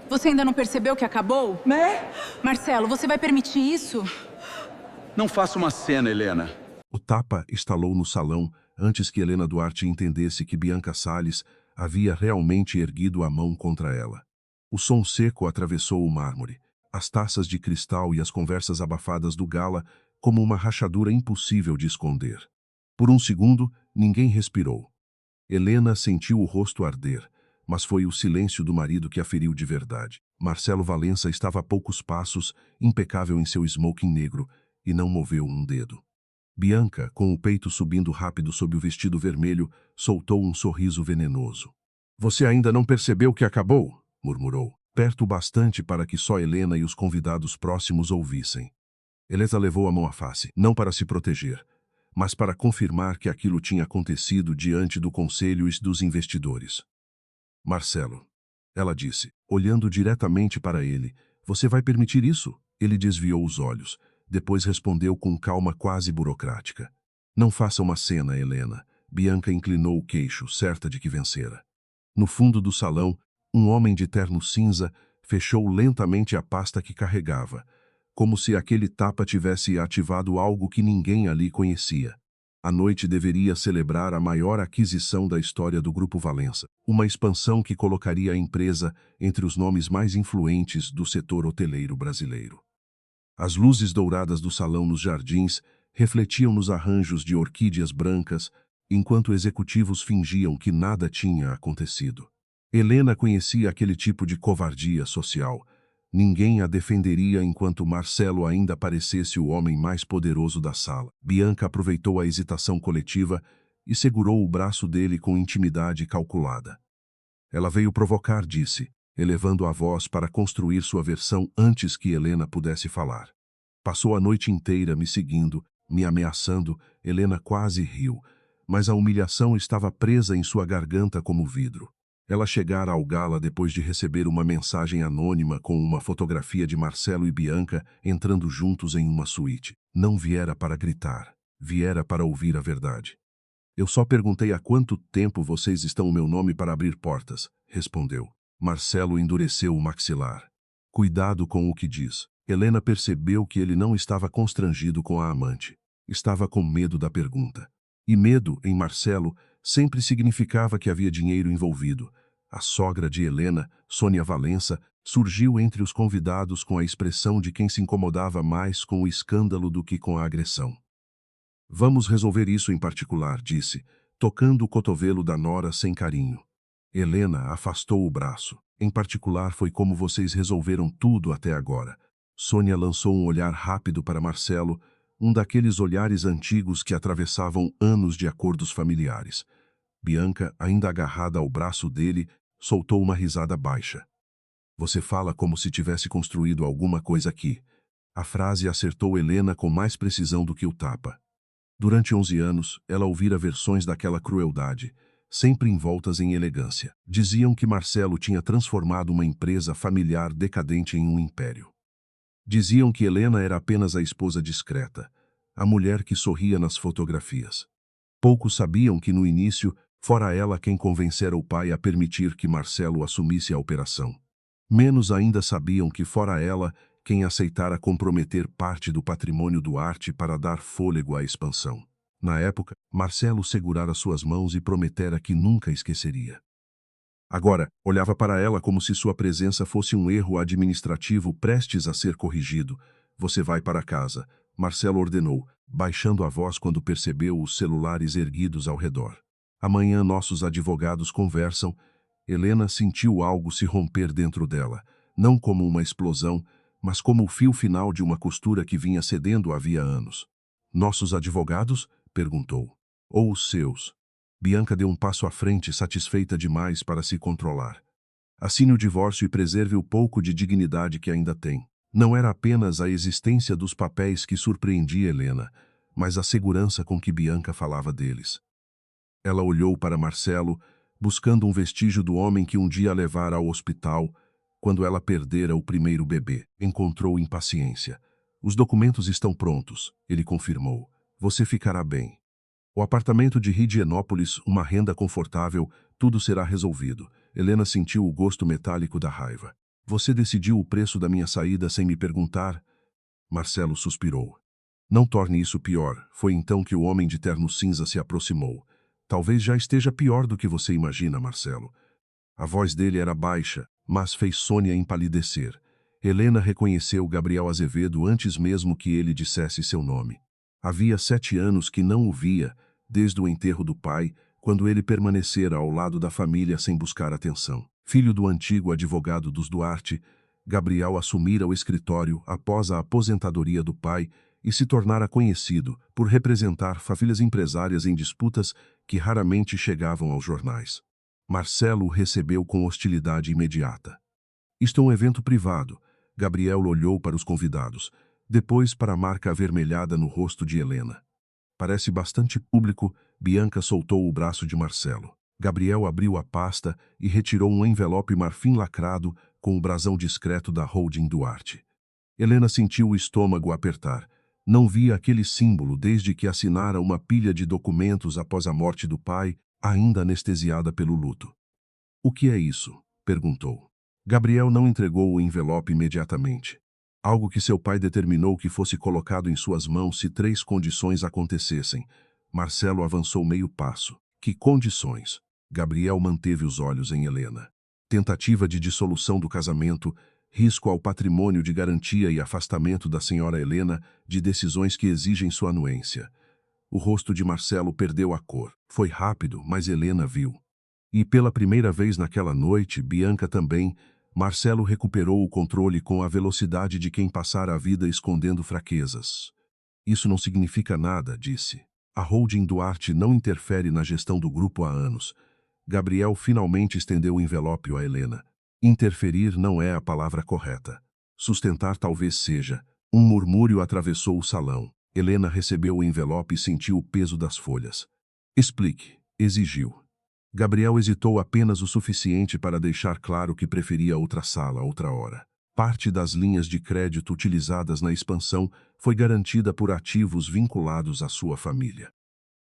Você ainda não percebeu que acabou? Né? Marcelo, você vai permitir isso? Não faça uma cena, Helena. O tapa estalou no salão antes que Helena Duarte entendesse que Bianca Salles havia realmente erguido a mão contra ela. O som seco atravessou o mármore, as taças de cristal e as conversas abafadas do gala como uma rachadura impossível de esconder. Por um segundo, ninguém respirou. Helena sentiu o rosto arder, mas foi o silêncio do marido que a feriu de verdade. Marcelo Valença estava a poucos passos, impecável em seu smoking negro, e não moveu um dedo. Bianca, com o peito subindo rápido sob o vestido vermelho, soltou um sorriso venenoso. "Você ainda não percebeu que acabou?" murmurou, perto bastante para que só Helena e os convidados próximos ouvissem. Helena levou a mão à face, não para se proteger, mas para confirmar que aquilo tinha acontecido diante do conselho e dos investidores. "Marcelo", ela disse, olhando diretamente para ele, "você vai permitir isso?" Ele desviou os olhos. Depois respondeu com calma quase burocrática. "Não faça uma cena, Helena." Bianca inclinou o queixo, certa de que vencera. No fundo do salão, um homem de terno cinza fechou lentamente a pasta que carregava, como se aquele tapa tivesse ativado algo que ninguém ali conhecia. A noite deveria celebrar a maior aquisição da história do Grupo Valença, uma expansão que colocaria a empresa entre os nomes mais influentes do setor hoteleiro brasileiro. As luzes douradas do salão nos jardins refletiam nos arranjos de orquídeas brancas, enquanto executivos fingiam que nada tinha acontecido. Helena conhecia aquele tipo de covardia social. Ninguém a defenderia enquanto Marcelo ainda parecesse o homem mais poderoso da sala. Bianca aproveitou a hesitação coletiva e segurou o braço dele com intimidade calculada. "Ela veio provocar", disse, elevando a voz para construir sua versão antes que Helena pudesse falar. "Passou a noite inteira me seguindo, me ameaçando." Helena quase riu, mas a humilhação estava presa em sua garganta como vidro. Ela chegara ao gala depois de receber uma mensagem anônima com uma fotografia de Marcelo e Bianca entrando juntos em uma suíte. Não viera para gritar, viera para ouvir a verdade. "Eu só perguntei há quanto tempo vocês estão o meu nome para abrir portas", respondeu. Marcelo endureceu o maxilar. "Cuidado com o que diz." Helena percebeu que ele não estava constrangido com a amante. Estava com medo da pergunta. E medo, em Marcelo, sempre significava que havia dinheiro envolvido. A sogra de Helena, Sônia Valença, surgiu entre os convidados com a expressão de quem se incomodava mais com o escândalo do que com a agressão. "Vamos resolver isso em particular", disse, tocando o cotovelo da nora sem carinho. Helena afastou o braço. "Em particular foi como vocês resolveram tudo até agora." Sônia lançou um olhar rápido para Marcelo, um daqueles olhares antigos que atravessavam anos de acordos familiares. Bianca, ainda agarrada ao braço dele, soltou uma risada baixa. "Você fala como se tivesse construído alguma coisa aqui." A frase acertou Helena com mais precisão do que o tapa. Durante 11 anos, ela ouvira versões daquela crueldade, sempre envoltas em elegância. Diziam que Marcelo tinha transformado uma empresa familiar decadente em um império. Diziam que Helena era apenas a esposa discreta, a mulher que sorria nas fotografias. Poucos sabiam que no início, fora ela quem convencera o pai a permitir que Marcelo assumisse a operação. Menos ainda sabiam que fora ela quem aceitara comprometer parte do patrimônio Duarte para dar fôlego à expansão. Na época, Marcelo segurara suas mãos e prometera que nunca esqueceria. Agora, olhava para ela como se sua presença fosse um erro administrativo prestes a ser corrigido. "Você vai para casa", Marcelo ordenou, baixando a voz quando percebeu os celulares erguidos ao redor. "Amanhã nossos advogados conversam." Helena sentiu algo se romper dentro dela, não como uma explosão, mas como o fio final de uma costura que vinha cedendo havia anos. "Nossos advogados?" perguntou. "Ou os seus?" Bianca deu um passo à frente, satisfeita demais para se controlar. "Assine o divórcio e preserve o pouco de dignidade que ainda tem." Não era apenas a existência dos papéis que surpreendia Helena, mas a segurança com que Bianca falava deles. Ela olhou para Marcelo, buscando um vestígio do homem que um dia a levara ao hospital, quando ela perdera o primeiro bebê. Encontrou impaciência. "Os documentos estão prontos", ele confirmou. "Você ficará bem. O apartamento de Higienópolis, uma renda confortável, tudo será resolvido." Helena sentiu o gosto metálico da raiva. Você decidiu o preço da minha saída sem me perguntar? Marcelo suspirou. Não torne isso pior. Foi então que o homem de terno cinza se aproximou. Talvez já esteja pior do que você imagina, Marcelo. A voz dele era baixa, mas fez Sônia empalidecer. Helena reconheceu Gabriel Azevedo antes mesmo que ele dissesse seu nome. Havia 7 anos que não o via, desde o enterro do pai, quando ele permanecera ao lado da família sem buscar atenção. Filho do antigo advogado dos Duarte, Gabriel assumira o escritório após a aposentadoria do pai e se tornara conhecido por representar famílias empresárias em disputas que raramente chegavam aos jornais. Marcelo o recebeu com hostilidade imediata. Isto é um evento privado. Gabriel olhou para os convidados, depois para a marca avermelhada no rosto de Helena. Parece bastante público. Bianca soltou o braço de Marcelo. Gabriel abriu a pasta e retirou um envelope marfim lacrado com o brasão discreto da Holding Duarte. Helena sentiu o estômago apertar. Não via aquele símbolo desde que assinara uma pilha de documentos após a morte do pai, ainda anestesiada pelo luto. "O que é isso?" perguntou. Gabriel não entregou o envelope imediatamente. Algo que seu pai determinou que fosse colocado em suas mãos se 3 condições acontecessem. Marcelo avançou meio passo. Que condições? Gabriel manteve os olhos em Helena. Tentativa de dissolução do casamento, risco ao patrimônio de garantia e afastamento da senhora Helena de decisões que exigem sua anuência. O rosto de Marcelo perdeu a cor. Foi rápido, mas Helena viu. E pela primeira vez naquela noite, Bianca também, Marcelo recuperou o controle com a velocidade de quem passara a vida escondendo fraquezas. "Isso não significa nada", disse. "A Holding Duarte não interfere na gestão do grupo há anos." Gabriel finalmente estendeu o envelope a Helena. Interferir não é a palavra correta. Sustentar talvez seja. Um murmúrio atravessou o salão. Helena recebeu o envelope e sentiu o peso das folhas. "Explique", exigiu. Gabriel hesitou apenas o suficiente para deixar claro que preferia outra sala, outra hora. Parte das linhas de crédito utilizadas na expansão foi garantida por ativos vinculados à sua família.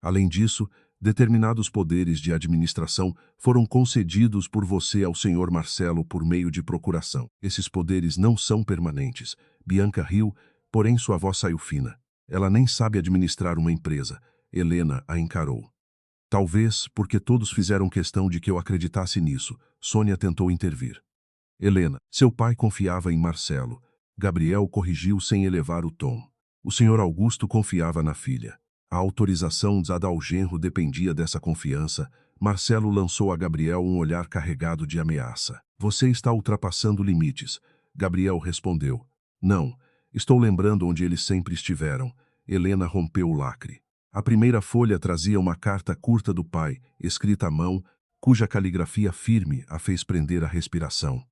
Além disso, determinados poderes de administração foram concedidos por você ao Sr. Marcelo por meio de procuração. Esses poderes não são permanentes. Bianca riu, porém sua voz saiu fina. Ela nem sabe administrar uma empresa. Helena a encarou. Talvez porque todos fizeram questão de que eu acreditasse nisso. Sônia tentou intervir. Helena, seu pai confiava em Marcelo. Gabriel corrigiu sem elevar o tom. O Sr. Augusto confiava na filha. A autorização dada ao genro dependia dessa confiança. Marcelo lançou a Gabriel um olhar carregado de ameaça. "Você está ultrapassando limites." Gabriel respondeu. "Não, estou lembrando onde eles sempre estiveram." Helena rompeu o lacre. A primeira folha trazia uma carta curta do pai, escrita à mão, cuja caligrafia firme a fez prender a respiração.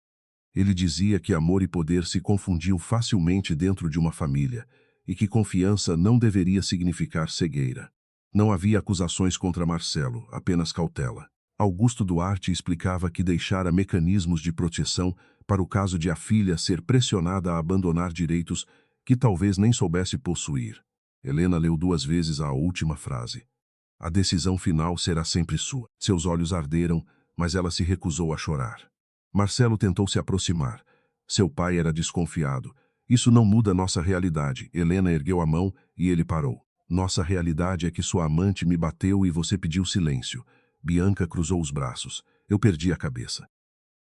Ele dizia que amor e poder se confundiam facilmente dentro de uma família, e que confiança não deveria significar cegueira. Não havia acusações contra Marcelo, apenas cautela. Augusto Duarte explicava que deixara mecanismos de proteção para o caso de a filha ser pressionada a abandonar direitos que talvez nem soubesse possuir. Helena leu 2 vezes a última frase. "A decisão final será sempre sua." Seus olhos arderam, mas ela se recusou a chorar. Marcelo tentou se aproximar. Seu pai era desconfiado. "Isso não muda nossa realidade." Helena ergueu a mão e ele parou. "Nossa realidade é que sua amante me bateu e você pediu silêncio." Bianca cruzou os braços. "Eu perdi a cabeça."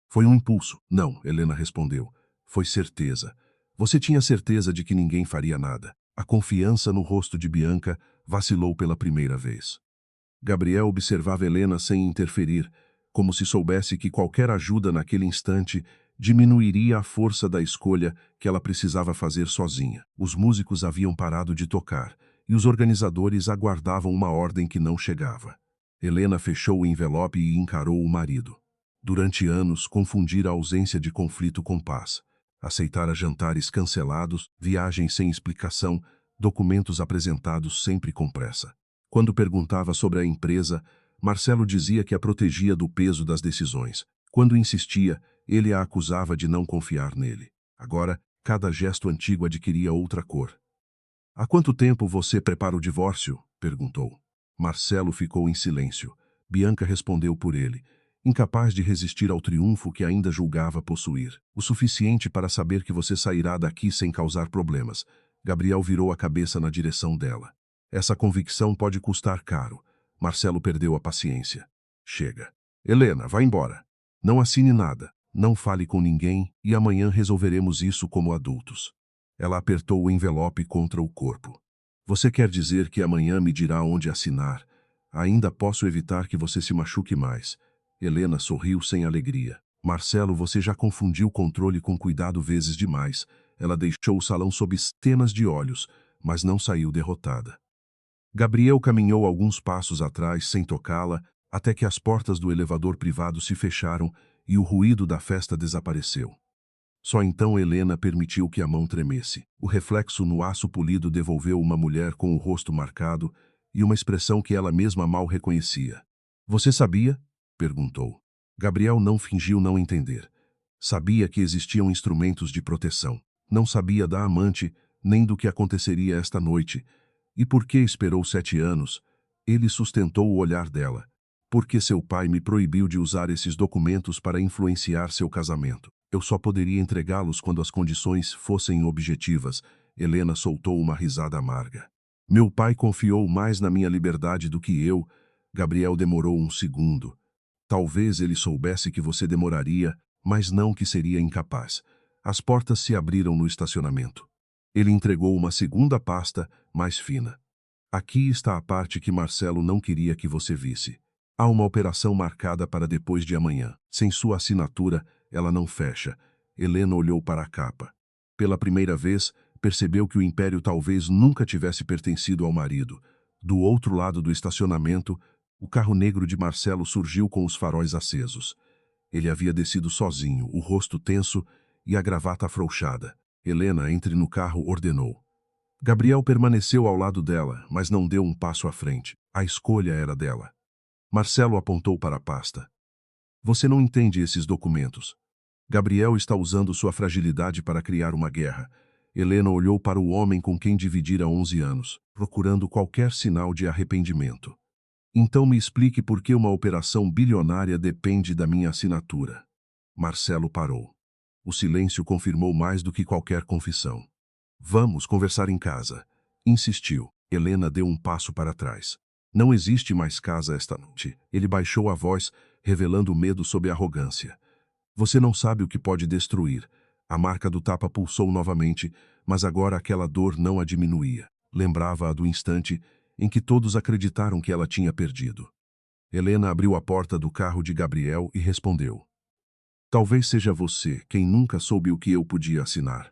"Foi um impulso." "Não," Helena respondeu. "Foi certeza. Você tinha certeza de que ninguém faria nada." A confiança no rosto de Bianca vacilou pela primeira vez. Gabriel observava Helena sem interferir, como se soubesse que qualquer ajuda naquele instante diminuiria a força da escolha que ela precisava fazer sozinha. Os músicos haviam parado de tocar, e os organizadores aguardavam uma ordem que não chegava. Helena fechou o envelope e encarou o marido. Durante anos, confundira a ausência de conflito com paz. Aceitara jantares cancelados, viagens sem explicação, documentos apresentados sempre com pressa. Quando perguntava sobre a empresa, Marcelo dizia que a protegia do peso das decisões. Quando insistia, ele a acusava de não confiar nele. Agora, cada gesto antigo adquiria outra cor. "Há quanto tempo você prepara o divórcio?" perguntou. Marcelo ficou em silêncio. Bianca respondeu por ele. incapaz de resistir ao triunfo que ainda julgava possuir. O suficiente para saber que você sairá daqui sem causar problemas. Gabriel virou a cabeça na direção dela. Essa convicção pode custar caro. Marcelo perdeu a paciência. Chega. Helena, vá embora. Não assine nada. Não fale com ninguém e amanhã resolveremos isso como adultos. Ela apertou o envelope contra o corpo. Você quer dizer que amanhã me dirá onde assinar? Ainda posso evitar que você se machuque mais. Helena sorriu sem alegria. Marcelo, você já confundiu controle com cuidado vezes demais. Ela deixou o salão sob tenas de olhos, mas não saiu derrotada. Gabriel caminhou alguns passos atrás sem tocá-la, até que as portas do elevador privado se fecharam e o ruído da festa desapareceu. Só então Helena permitiu que a mão tremesse. O reflexo no aço polido devolveu uma mulher com o rosto marcado e uma expressão que ela mesma mal reconhecia. Você sabia? Perguntou. Gabriel não fingiu não entender. Sabia que existiam instrumentos de proteção. Não sabia da amante, nem do que aconteceria esta noite. E por que esperou 7 anos? Ele sustentou o olhar dela. Porque seu pai me proibiu de usar esses documentos para influenciar seu casamento. Eu só poderia entregá-los quando as condições fossem objetivas. Helena soltou uma risada amarga. Meu pai confiou mais na minha liberdade do que eu. Gabriel demorou um segundo. Talvez ele soubesse que você demoraria, mas não que seria incapaz. As portas se abriram no estacionamento. Ele entregou uma segunda pasta, mais fina. Aqui está a parte que Marcelo não queria que você visse. Há uma operação marcada para depois de amanhã. Sem sua assinatura, ela não fecha. Helena olhou para a capa. Pela primeira vez, percebeu que o império talvez nunca tivesse pertencido ao marido. Do outro lado do estacionamento, o carro negro de Marcelo surgiu com os faróis acesos. Ele havia descido sozinho, o rosto tenso e a gravata afrouxada. Helena, entre no carro, ordenou. Gabriel permaneceu ao lado dela, mas não deu um passo à frente. A escolha era dela. Marcelo apontou para a pasta. Você não entende esses documentos. Gabriel está usando sua fragilidade para criar uma guerra. Helena olhou para o homem com quem dividira 11 anos, procurando qualquer sinal de arrependimento. Então me explique por que uma operação bilionária depende da minha assinatura. Marcelo parou. O silêncio confirmou mais do que qualquer confissão. Vamos conversar em casa. Insistiu. Helena deu um passo para trás. Não existe mais casa esta noite. Ele baixou a voz, revelando medo sob arrogância. Você não sabe o que pode destruir. A marca do tapa pulsou novamente, mas agora aquela dor não a diminuía. Lembrava-a do instante em que todos acreditaram que ela tinha perdido. Helena abriu a porta do carro de Gabriel e respondeu. Talvez seja você quem nunca soube o que eu podia assinar.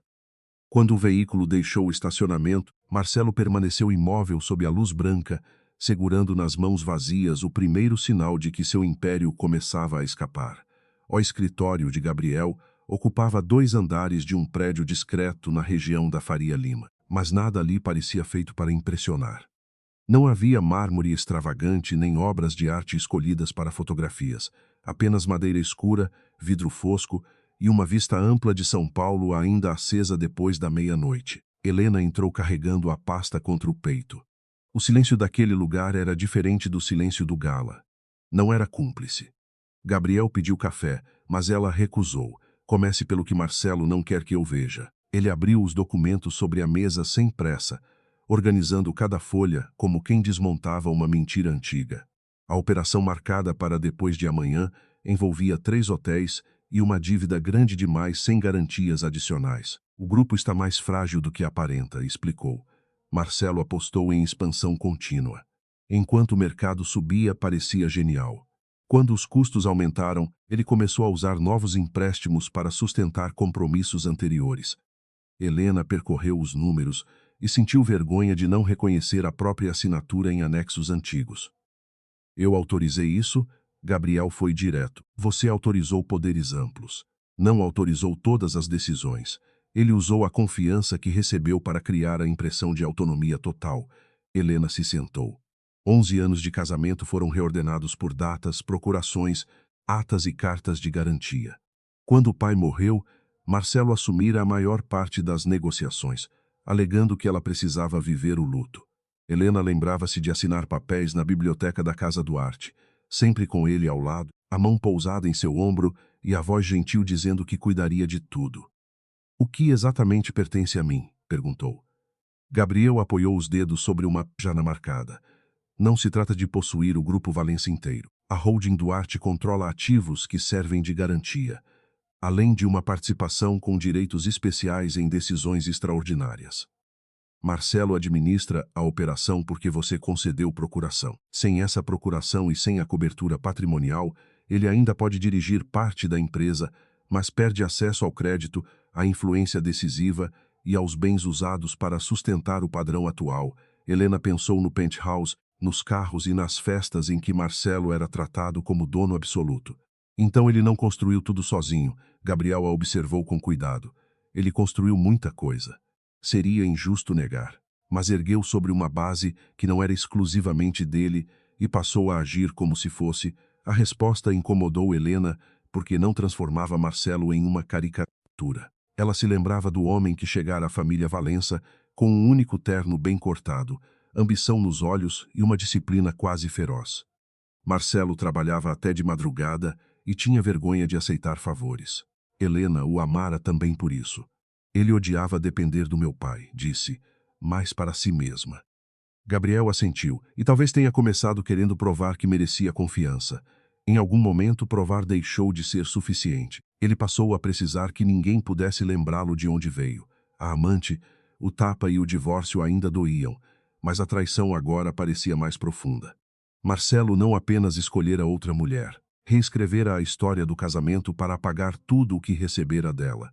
Quando o veículo deixou o estacionamento, Marcelo permaneceu imóvel sob a luz branca, segurando nas mãos vazias o primeiro sinal de que seu império começava a escapar. O escritório de Gabriel ocupava 2 andares de um prédio discreto na região da Faria Lima, mas nada ali parecia feito para impressionar. Não havia mármore extravagante nem obras de arte escolhidas para fotografias, apenas madeira escura, vidro fosco e uma vista ampla de São Paulo ainda acesa depois da meia-noite. Helena entrou carregando a pasta contra o peito. O silêncio daquele lugar era diferente do silêncio do Gala. Não era cúmplice. Gabriel pediu café, mas ela recusou. Comece pelo que Marcelo não quer que eu veja. Ele abriu os documentos sobre a mesa sem pressa, organizando cada folha como quem desmontava uma mentira antiga. A operação marcada para depois de amanhã envolvia 3 hotéis e uma dívida grande demais sem garantias adicionais. O grupo está mais frágil do que aparenta, explicou. Marcelo apostou em expansão contínua. Enquanto o mercado subia, parecia genial. Quando os custos aumentaram, ele começou a usar novos empréstimos para sustentar compromissos anteriores. Helena percorreu os números e sentiu vergonha de não reconhecer a própria assinatura em anexos antigos. Eu autorizei isso? Gabriel foi direto. Você autorizou poderes amplos. Não autorizou todas as decisões. Ele usou a confiança que recebeu para criar a impressão de autonomia total. Helena se sentou. 11 anos de casamento foram reordenados por datas, procurações, atas e cartas de garantia. Quando o pai morreu, Marcelo assumira a maior parte das negociações, alegando que ela precisava viver o luto. Helena lembrava-se de assinar papéis na biblioteca da Casa Duarte, sempre com ele ao lado, a mão pousada em seu ombro e a voz gentil dizendo que cuidaria de tudo. O que exatamente pertence a mim? Perguntou. Gabriel apoiou os dedos sobre uma jana marcada. Não se trata de possuir o Grupo Valência inteiro. A holding Duarte controla ativos que servem de garantia, além de uma participação com direitos especiais em decisões extraordinárias. Marcelo administra a operação porque você concedeu procuração. Sem essa procuração e sem a cobertura patrimonial, ele ainda pode dirigir parte da empresa, mas perde acesso ao crédito, à influência decisiva e aos bens usados para sustentar o padrão atual. Helena pensou no penthouse, nos carros e nas festas em que Marcelo era tratado como dono absoluto. Então ele não construiu tudo sozinho. Gabriel a observou com cuidado. Ele construiu muita coisa. Seria injusto negar, mas ergueu sobre uma base que não era exclusivamente dele e passou a agir como se fosse. A resposta incomodou Helena porque não transformava Marcelo em uma caricatura. Ela se lembrava do homem que chegara à família Valença com um único terno bem cortado, ambição nos olhos e uma disciplina quase feroz. Marcelo trabalhava até de madrugada e tinha vergonha de aceitar favores. Helena o amara também por isso. Ele odiava depender do meu pai, disse, mas para si mesma. Gabriel assentiu, e talvez tenha começado querendo provar que merecia confiança. Em algum momento, provar deixou de ser suficiente. Ele passou a precisar que ninguém pudesse lembrá-lo de onde veio. A amante, o tapa e o divórcio ainda doíam, mas a traição agora parecia mais profunda. Marcelo não apenas escolhera outra mulher, reescrevera a história do casamento para apagar tudo o que recebera dela.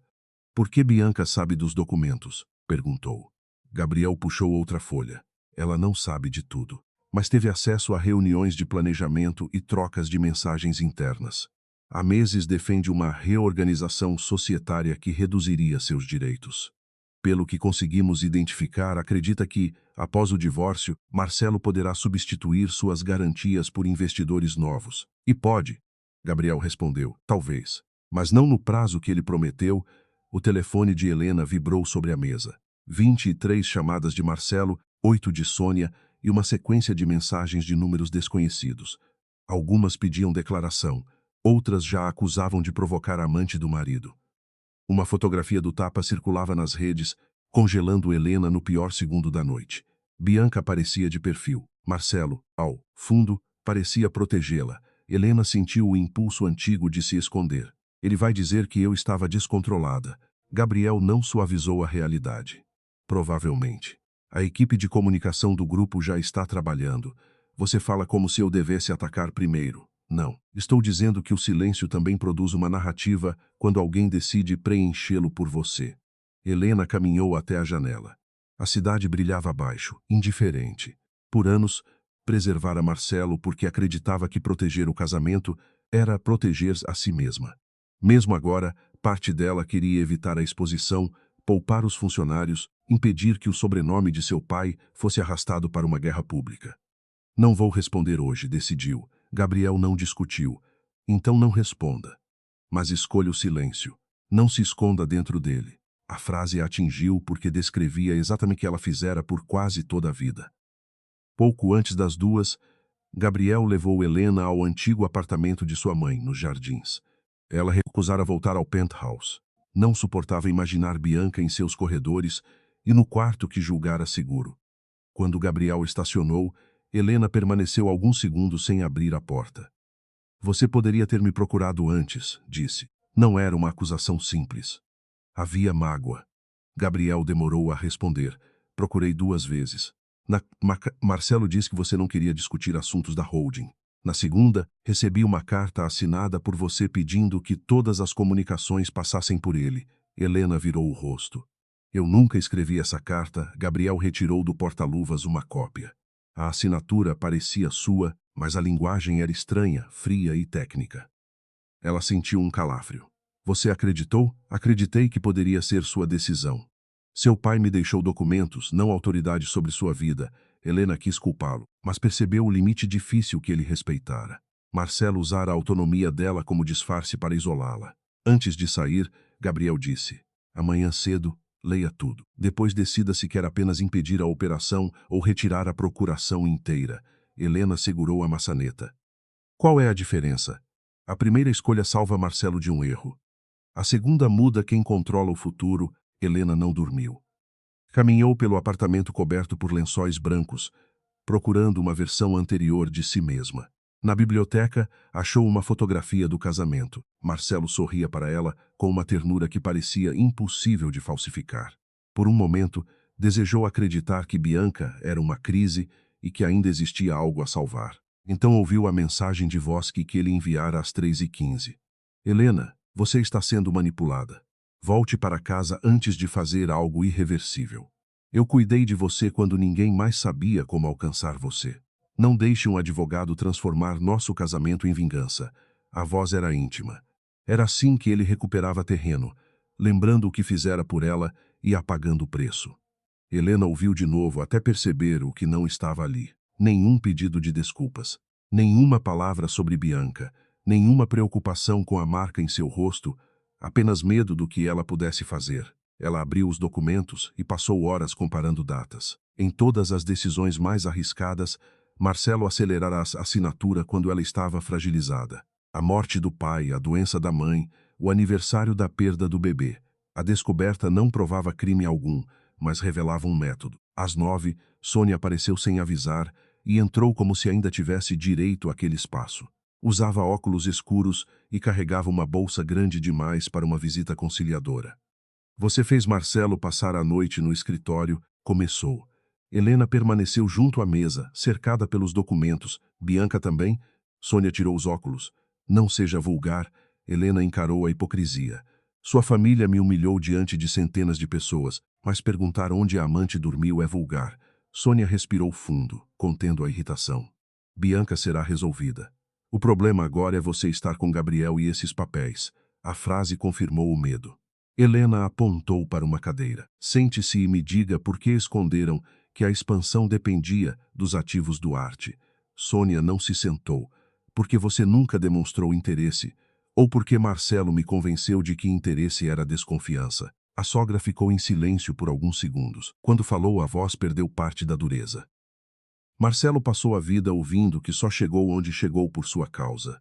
Por que Bianca sabe dos documentos? Perguntou. Gabriel puxou outra folha. Ela não sabe de tudo, mas teve acesso a reuniões de planejamento e trocas de mensagens internas. Há meses defende uma reorganização societária que reduziria seus direitos. Pelo que conseguimos identificar, acredita que, após o divórcio, Marcelo poderá substituir suas garantias por investidores novos. E pode, Gabriel respondeu, talvez, mas não no prazo que ele prometeu. O telefone de Helena vibrou sobre a mesa. 23 chamadas de Marcelo, 8 de Sônia e uma sequência de mensagens de números desconhecidos. Algumas pediam declaração, outras já acusavam de provocar a amante do marido. Uma fotografia do tapa circulava nas redes, congelando Helena no pior segundo da noite. Bianca aparecia de perfil. Marcelo, ao fundo, parecia protegê-la. Helena sentiu o impulso antigo de se esconder. Ele vai dizer que eu estava descontrolada. Gabriel não suavizou a realidade. Provavelmente. A equipe de comunicação do grupo já está trabalhando. Você fala como se eu devesse atacar primeiro. Não. Estou dizendo que o silêncio também produz uma narrativa quando alguém decide preenchê-lo por você. Helena caminhou até a janela. A cidade brilhava abaixo, indiferente. Por anos, preservara Marcelo porque acreditava que proteger o casamento era proteger a si mesma. Mesmo agora, parte dela queria evitar a exposição, poupar os funcionários, impedir que o sobrenome de seu pai fosse arrastado para uma guerra pública. Não vou responder hoje, decidiu. Gabriel não discutiu. Então não responda. Mas escolha o silêncio. Não se esconda dentro dele. A frase a atingiu porque descrevia exatamente o que ela fizera por quase toda a vida. Pouco antes das 2, Gabriel levou Helena ao antigo apartamento de sua mãe, nos Jardins. Ela recusara voltar ao penthouse. Não suportava imaginar Bianca em seus corredores e no quarto que julgara seguro. Quando Gabriel estacionou, Helena permaneceu alguns segundos sem abrir a porta. Você poderia ter me procurado antes, disse. Não era uma acusação simples. Havia mágoa. Gabriel demorou a responder. Procurei 2 vezes. Marcelo disse que você não queria discutir assuntos da holding. Na segunda, recebi uma carta assinada por você pedindo que todas as comunicações passassem por ele. Helena virou o rosto. Eu nunca escrevi essa carta. Gabriel retirou do porta-luvas uma cópia. A assinatura parecia sua, mas a linguagem era estranha, fria e técnica. Ela sentiu um calafrio. Você acreditou? Acreditei que poderia ser sua decisão. Seu pai me deixou documentos, não autoridade sobre sua vida. Helena quis culpá-lo, mas percebeu o limite difícil que ele respeitara. Marcelo usara a autonomia dela como disfarce para isolá-la. Antes de sair, Gabriel disse, amanhã cedo, leia tudo. Depois decida se quer apenas impedir a operação ou retirar a procuração inteira. Helena segurou a maçaneta. Qual é a diferença? A primeira escolha salva Marcelo de um erro. A segunda muda quem controla o futuro. Helena não dormiu. Caminhou pelo apartamento coberto por lençóis brancos, procurando uma versão anterior de si mesma. Na biblioteca, achou uma fotografia do casamento. Marcelo sorria para ela com uma ternura que parecia impossível de falsificar. Por um momento, desejou acreditar que Bianca era uma crise e que ainda existia algo a salvar. Então ouviu a mensagem de voz que ele enviara às 3h15. Helena, você está sendo manipulada. Volte para casa antes de fazer algo irreversível. Eu cuidei de você quando ninguém mais sabia como alcançar você. Não deixe um advogado transformar nosso casamento em vingança. A voz era íntima. Era assim que ele recuperava terreno, lembrando o que fizera por ela e apagando o preço. Helena ouviu de novo até perceber o que não estava ali. Nenhum pedido de desculpas. Nenhuma palavra sobre Bianca. Nenhuma preocupação com a marca em seu rosto. Apenas medo do que ela pudesse fazer. Ela abriu os documentos e passou horas comparando datas. Em todas as decisões mais arriscadas, Marcelo acelerara a assinatura quando ela estava fragilizada. A morte do pai, a doença da mãe, o aniversário da perda do bebê. A descoberta não provava crime algum, mas revelava um método. Às 9, Sônia apareceu sem avisar e entrou como se ainda tivesse direito àquele espaço. Usava óculos escuros e carregava uma bolsa grande demais para uma visita conciliadora. Você fez Marcelo passar a noite no escritório, começou. Helena permaneceu junto à mesa, cercada pelos documentos. Bianca também? Sônia tirou os óculos. Não seja vulgar. Helena encarou a hipocrisia. Sua família me humilhou diante de centenas de pessoas, mas perguntar onde a amante dormiu é vulgar. Sônia respirou fundo, contendo a irritação. Bianca será resolvida. O problema agora é você estar com Gabriel e esses papéis. A frase confirmou o medo. Helena apontou para uma cadeira. Sente-se e me diga por que esconderam que a expansão dependia dos ativos do Arte. Sônia não se sentou. Porque você nunca demonstrou interesse, ou porque Marcelo me convenceu de que interesse era desconfiança. A sogra ficou em silêncio por alguns segundos. Quando falou, a voz perdeu parte da dureza. Marcelo passou a vida ouvindo que só chegou onde chegou por sua causa.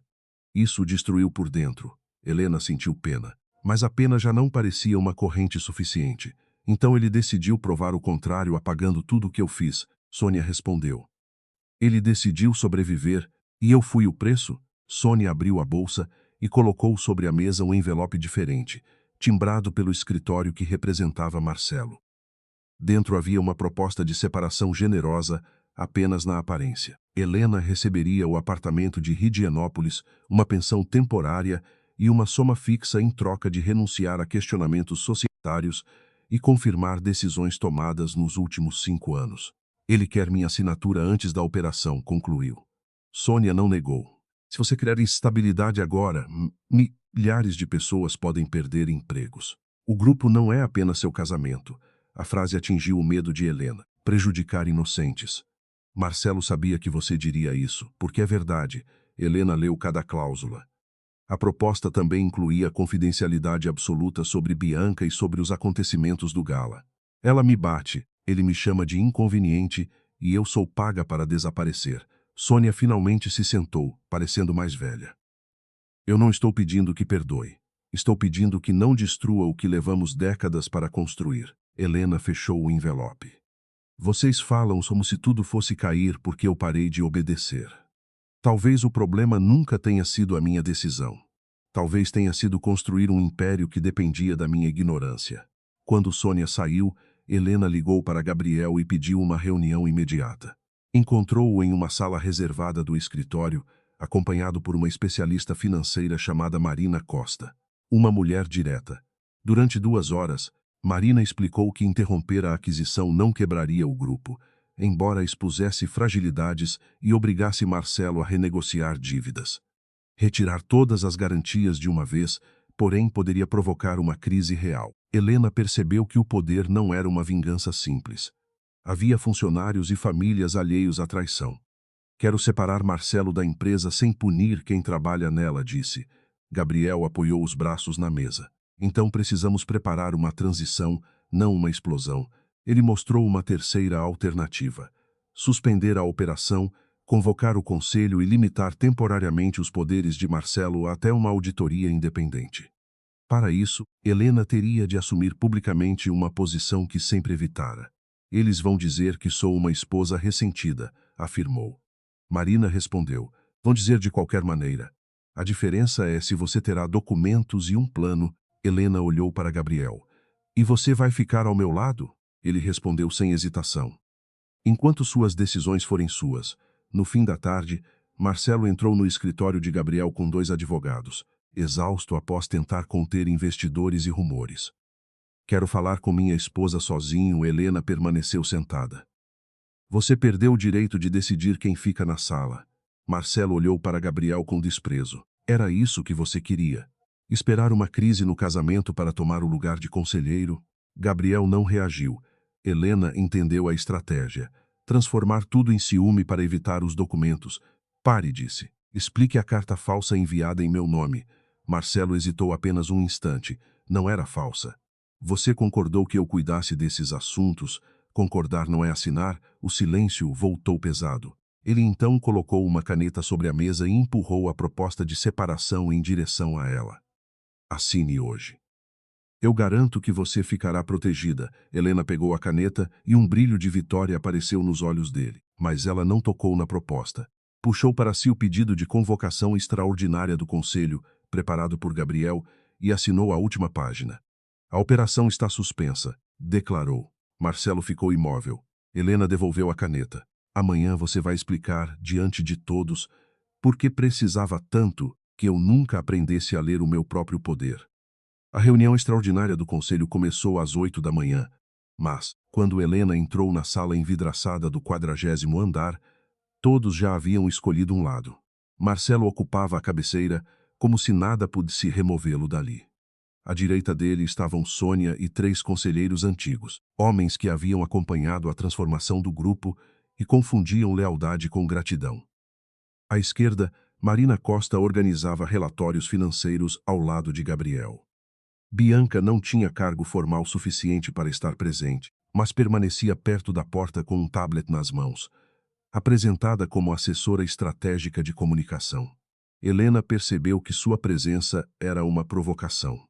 Isso o destruiu por dentro. Helena sentiu pena. Mas a pena já não parecia uma corrente suficiente. Então ele decidiu provar o contrário apagando tudo o que eu fiz. Sônia respondeu. Ele decidiu sobreviver, e eu fui o preço? Sônia abriu a bolsa e colocou sobre a mesa um envelope diferente, timbrado pelo escritório que representava Marcelo. Dentro havia uma proposta de separação generosa, apenas na aparência. Helena receberia o apartamento de Higienópolis, uma pensão temporária e uma soma fixa em troca de renunciar a questionamentos societários e confirmar decisões tomadas nos últimos 5 anos. Ele quer minha assinatura antes da operação, concluiu. Sônia não negou. Se você criar instabilidade agora, milhares de pessoas podem perder empregos. O grupo não é apenas seu casamento. A frase atingiu o medo de Helena. Prejudicar inocentes. Marcelo sabia que você diria isso, porque é verdade. Helena leu cada cláusula. A proposta também incluía confidencialidade absoluta sobre Bianca e sobre os acontecimentos do gala. Ela me bate, ele me chama de inconveniente e eu sou paga para desaparecer. Sônia finalmente se sentou, parecendo mais velha. Eu não estou pedindo que perdoe. Estou pedindo que não destrua o que levamos décadas para construir. Helena fechou o envelope. Vocês falam como se tudo fosse cair porque eu parei de obedecer. Talvez o problema nunca tenha sido a minha decisão. Talvez tenha sido construir um império que dependia da minha ignorância. Quando Sônia saiu, Helena ligou para Gabriel e pediu uma reunião imediata. Encontrou-o em uma sala reservada do escritório, acompanhado por uma especialista financeira chamada Marina Costa. Uma mulher direta. Durante 2 horas, Marina explicou que interromper a aquisição não quebraria o grupo, embora expusesse fragilidades e obrigasse Marcelo a renegociar dívidas. Retirar todas as garantias de uma vez, porém, poderia provocar uma crise real. Helena percebeu que o poder não era uma vingança simples. Havia funcionários e famílias alheios à traição. Quero separar Marcelo da empresa sem punir quem trabalha nela, disse. Gabriel apoiou os braços na mesa. Então precisamos preparar uma transição, não uma explosão. Ele mostrou uma terceira alternativa. Suspender a operação, convocar o conselho e limitar temporariamente os poderes de Marcelo até uma auditoria independente. Para isso, Helena teria de assumir publicamente uma posição que sempre evitara. Eles vão dizer que sou uma esposa ressentida, afirmou. Marina respondeu, vão dizer de qualquer maneira. A diferença é se você terá documentos e um plano. Helena olhou para Gabriel. E você vai ficar ao meu lado? Ele respondeu sem hesitação. Enquanto suas decisões forem suas. No fim da tarde, Marcelo entrou no escritório de Gabriel com 2 advogados, exausto após tentar conter investidores e rumores. Quero falar com minha esposa sozinho. Helena permaneceu sentada. Você perdeu o direito de decidir quem fica na sala. Marcelo olhou para Gabriel com desprezo. Era isso que você queria? Esperar uma crise no casamento para tomar o lugar de conselheiro? Gabriel não reagiu. Helena entendeu a estratégia. Transformar tudo em ciúme para evitar os documentos. Pare, disse. Explique a carta falsa enviada em meu nome. Marcelo hesitou apenas um instante. Não era falsa. Você concordou que eu cuidasse desses assuntos. Concordar não é assinar. O silêncio voltou pesado. Ele então colocou uma caneta sobre a mesa e empurrou a proposta de separação em direção a ela. Assine hoje. Eu garanto que você ficará protegida. Helena pegou a caneta e um brilho de vitória apareceu nos olhos dele. Mas ela não tocou na proposta. Puxou para si o pedido de convocação extraordinária do conselho, preparado por Gabriel, e assinou a última página. A operação está suspensa, declarou. Marcelo ficou imóvel. Helena devolveu a caneta. Amanhã você vai explicar, diante de todos, por que precisava tanto que eu nunca aprendesse a ler o meu próprio poder. A reunião extraordinária do conselho começou às 8 da manhã, mas, quando Helena entrou na sala envidraçada do 40º andar, todos já haviam escolhido um lado. Marcelo ocupava a cabeceira, como se nada pudesse removê-lo dali. À direita dele estavam Sônia e 3 conselheiros antigos, homens que haviam acompanhado a transformação do grupo e confundiam lealdade com gratidão. À esquerda, Marina Costa organizava relatórios financeiros ao lado de Gabriel. Bianca não tinha cargo formal suficiente para estar presente, mas permanecia perto da porta com um tablet nas mãos, apresentada como assessora estratégica de comunicação. Helena percebeu que sua presença era uma provocação.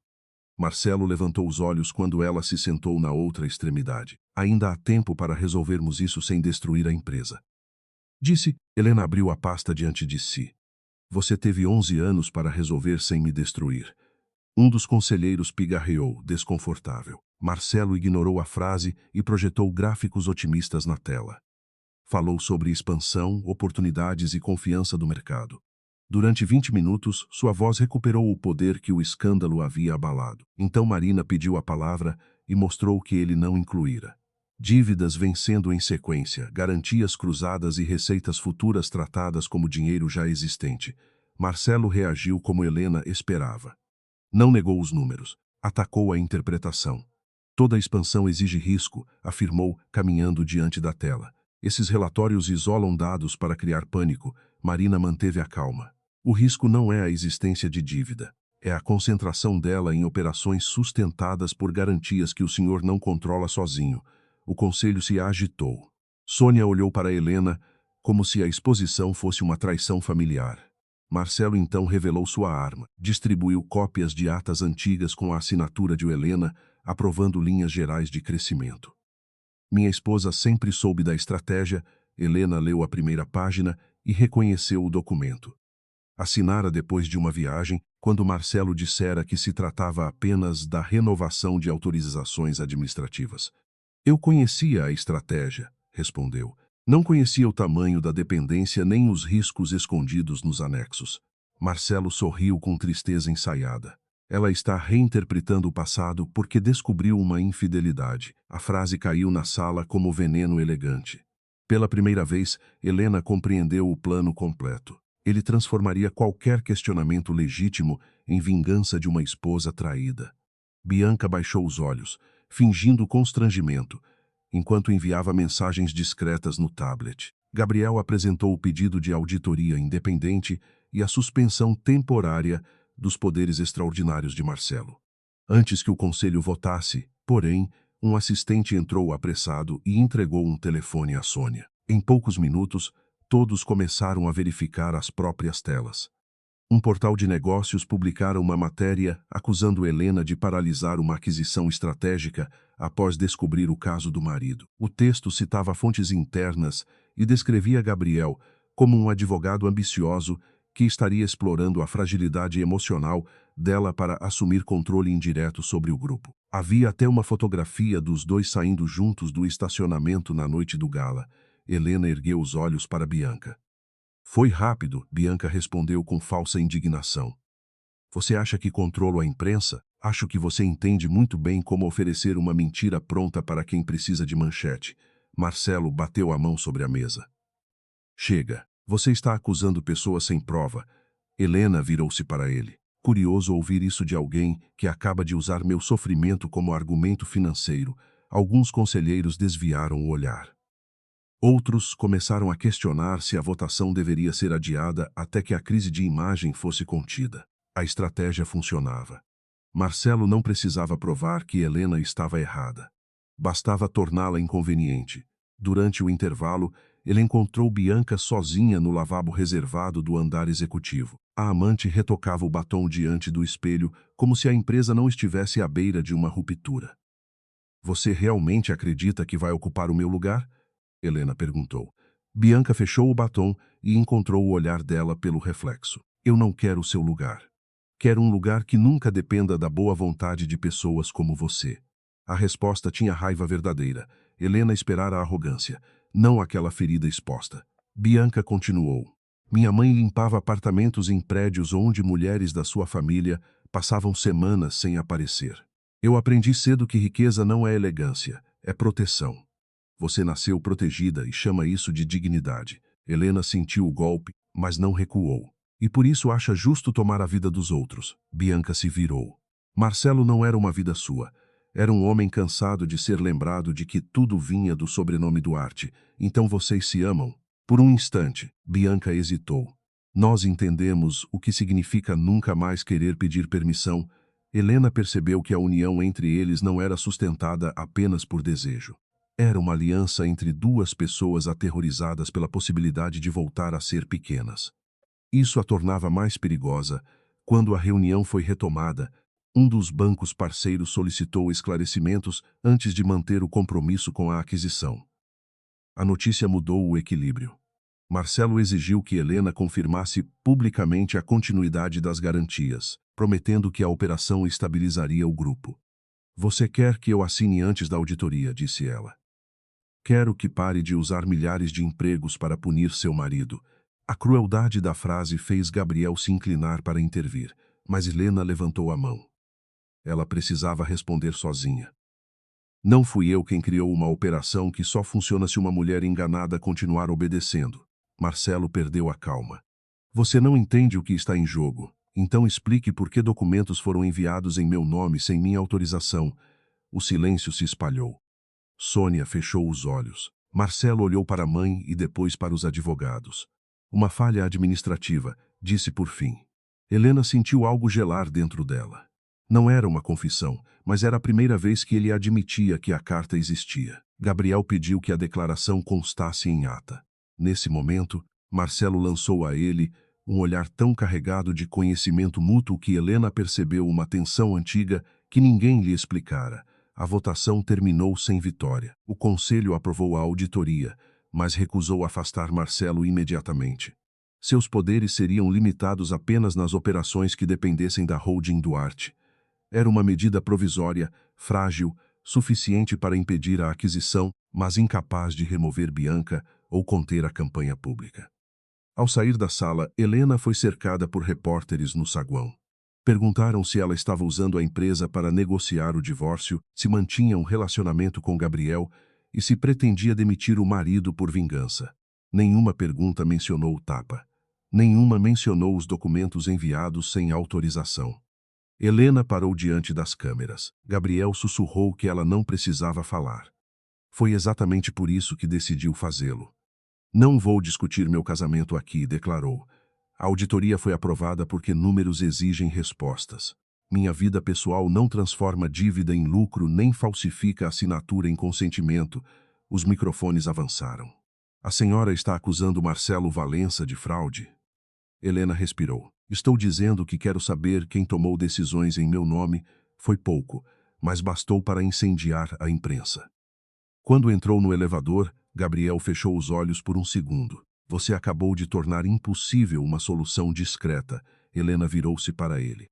Marcelo levantou os olhos quando ela se sentou na outra extremidade. Ainda há tempo para resolvermos isso sem destruir a empresa. Disse. Helena abriu a pasta diante de si. Você teve 11 anos para resolver sem me destruir. Um dos conselheiros pigarreou, desconfortável. Marcelo ignorou a frase e projetou gráficos otimistas na tela. Falou sobre expansão, oportunidades e confiança do mercado. Durante 20 minutos, sua voz recuperou o poder que o escândalo havia abalado. Então Marina pediu a palavra e mostrou que ele não incluíra. Dívidas vencendo em sequência, garantias cruzadas e receitas futuras tratadas como dinheiro já existente. Marcelo reagiu como Helena esperava. Não negou os números, atacou a interpretação. Toda expansão exige risco, afirmou, caminhando diante da tela. Esses relatórios isolam dados para criar pânico. Marina manteve a calma. O risco não é a existência de dívida. É a concentração dela em operações sustentadas por garantias que o senhor não controla sozinho. O conselho se agitou. Sônia olhou para Helena como se a exposição fosse uma traição familiar. Marcelo então revelou sua arma. Distribuiu cópias de atas antigas com a assinatura de Helena, aprovando linhas gerais de crescimento. Minha esposa sempre soube da estratégia. Helena leu a primeira página e reconheceu o documento. Assinara depois de uma viagem, quando Marcelo dissera que se tratava apenas da renovação de autorizações administrativas. Eu conhecia a estratégia, respondeu. Não conhecia o tamanho da dependência nem os riscos escondidos nos anexos. Marcelo sorriu com tristeza ensaiada. Ela está reinterpretando o passado porque descobriu uma infidelidade. A frase caiu na sala como veneno elegante. Pela primeira vez, Helena compreendeu o plano completo. Ele transformaria qualquer questionamento legítimo em vingança de uma esposa traída. Bianca baixou os olhos, fingindo constrangimento, enquanto enviava mensagens discretas no tablet. Gabriel apresentou o pedido de auditoria independente e a suspensão temporária dos poderes extraordinários de Marcelo. Antes que o conselho votasse, porém, um assistente entrou apressado e entregou um telefone a Sônia. Em poucos minutos, todos começaram a verificar as próprias telas. Um portal de negócios publicara uma matéria acusando Helena de paralisar uma aquisição estratégica após descobrir o caso do marido. O texto citava fontes internas e descrevia Gabriel como um advogado ambicioso que estaria explorando a fragilidade emocional dela para assumir controle indireto sobre o grupo. Havia até uma fotografia dos dois saindo juntos do estacionamento na noite do gala. Helena ergueu os olhos para Bianca. Foi rápido, Bianca respondeu com falsa indignação. Você acha que controlo a imprensa? Acho que você entende muito bem como oferecer uma mentira pronta para quem precisa de manchete. Marcelo bateu a mão sobre a mesa. Chega, você está acusando pessoas sem prova. Helena virou-se para ele. Curioso ouvir isso de alguém que acaba de usar meu sofrimento como argumento financeiro. Alguns conselheiros desviaram o olhar. Outros começaram a questionar se a votação deveria ser adiada até que a crise de imagem fosse contida. A estratégia funcionava. Marcelo não precisava provar que Helena estava errada. Bastava torná-la inconveniente. Durante o intervalo, ele encontrou Bianca sozinha no lavabo reservado do andar executivo. A amante retocava o batom diante do espelho, como se a empresa não estivesse à beira de uma ruptura. Você realmente acredita que vai ocupar o meu lugar? Helena perguntou. Bianca fechou o batom e encontrou o olhar dela pelo reflexo. Eu não quero o seu lugar. Quero um lugar que nunca dependa da boa vontade de pessoas como você. A resposta tinha raiva verdadeira. Helena esperara a arrogância, não aquela ferida exposta. Bianca continuou. Minha mãe limpava apartamentos em prédios onde mulheres da sua família passavam semanas sem aparecer. Eu aprendi cedo que riqueza não é elegância, é proteção. Você nasceu protegida e chama isso de dignidade. Helena sentiu o golpe, mas não recuou. E por isso acha justo tomar a vida dos outros. Bianca se virou. Marcelo não era uma vida sua. Era um homem cansado de ser lembrado de que tudo vinha do sobrenome Duarte. Então vocês se amam? Por um instante, Bianca hesitou. Nós entendemos o que significa nunca mais querer pedir permissão. Helena percebeu que a união entre eles não era sustentada apenas por desejo. Era uma aliança entre duas pessoas aterrorizadas pela possibilidade de voltar a ser pequenas. Isso a tornava mais perigosa. Quando a reunião foi retomada, um dos bancos parceiros solicitou esclarecimentos antes de manter o compromisso com a aquisição. A notícia mudou o equilíbrio. Marcelo exigiu que Helena confirmasse publicamente a continuidade das garantias, prometendo que a operação estabilizaria o grupo. Você quer que eu assine antes da auditoria, disse ela. Quero que pare de usar milhares de empregos para punir seu marido. A crueldade da frase fez Gabriel se inclinar para intervir, mas Helena levantou a mão. Ela precisava responder sozinha. Não fui eu quem criou uma operação que só funciona se uma mulher enganada continuar obedecendo. Marcelo perdeu a calma. Você não entende o que está em jogo, então explique por que documentos foram enviados em meu nome sem minha autorização. O silêncio se espalhou. Sônia fechou os olhos. Marcelo olhou para a mãe e depois para os advogados. Uma falha administrativa, disse por fim. Helena sentiu algo gelar dentro dela. Não era uma confissão, mas era a primeira vez que ele admitia que a carta existia. Gabriel pediu que a declaração constasse em ata. Nesse momento, Marcelo lançou a ele um olhar tão carregado de conhecimento mútuo que Helena percebeu uma tensão antiga que ninguém lhe explicara. A votação terminou sem vitória. O conselho aprovou a auditoria, mas recusou afastar Marcelo imediatamente. Seus poderes seriam limitados apenas nas operações que dependessem da holding Duarte. Era uma medida provisória, frágil, suficiente para impedir a aquisição, mas incapaz de remover Bianca ou conter a campanha pública. Ao sair da sala, Helena foi cercada por repórteres no saguão. Perguntaram se ela estava usando a empresa para negociar o divórcio, se mantinha um relacionamento com Gabriel e se pretendia demitir o marido por vingança. Nenhuma pergunta mencionou o tapa. Nenhuma mencionou os documentos enviados sem autorização. Helena parou diante das câmeras. Gabriel sussurrou que ela não precisava falar. Foi exatamente por isso que decidiu fazê-lo. Não vou discutir meu casamento aqui, declarou. A auditoria foi aprovada porque números exigem respostas. Minha vida pessoal não transforma dívida em lucro nem falsifica assinatura em consentimento. Os microfones avançaram. A senhora está acusando Marcelo Valença de fraude? Helena respirou. Estou dizendo que quero saber quem tomou decisões em meu nome. Foi pouco, mas bastou para incendiar a imprensa. Quando entrou no elevador, Gabriel fechou os olhos por um segundo. Você acabou de tornar impossível uma solução discreta. Helena virou-se para ele.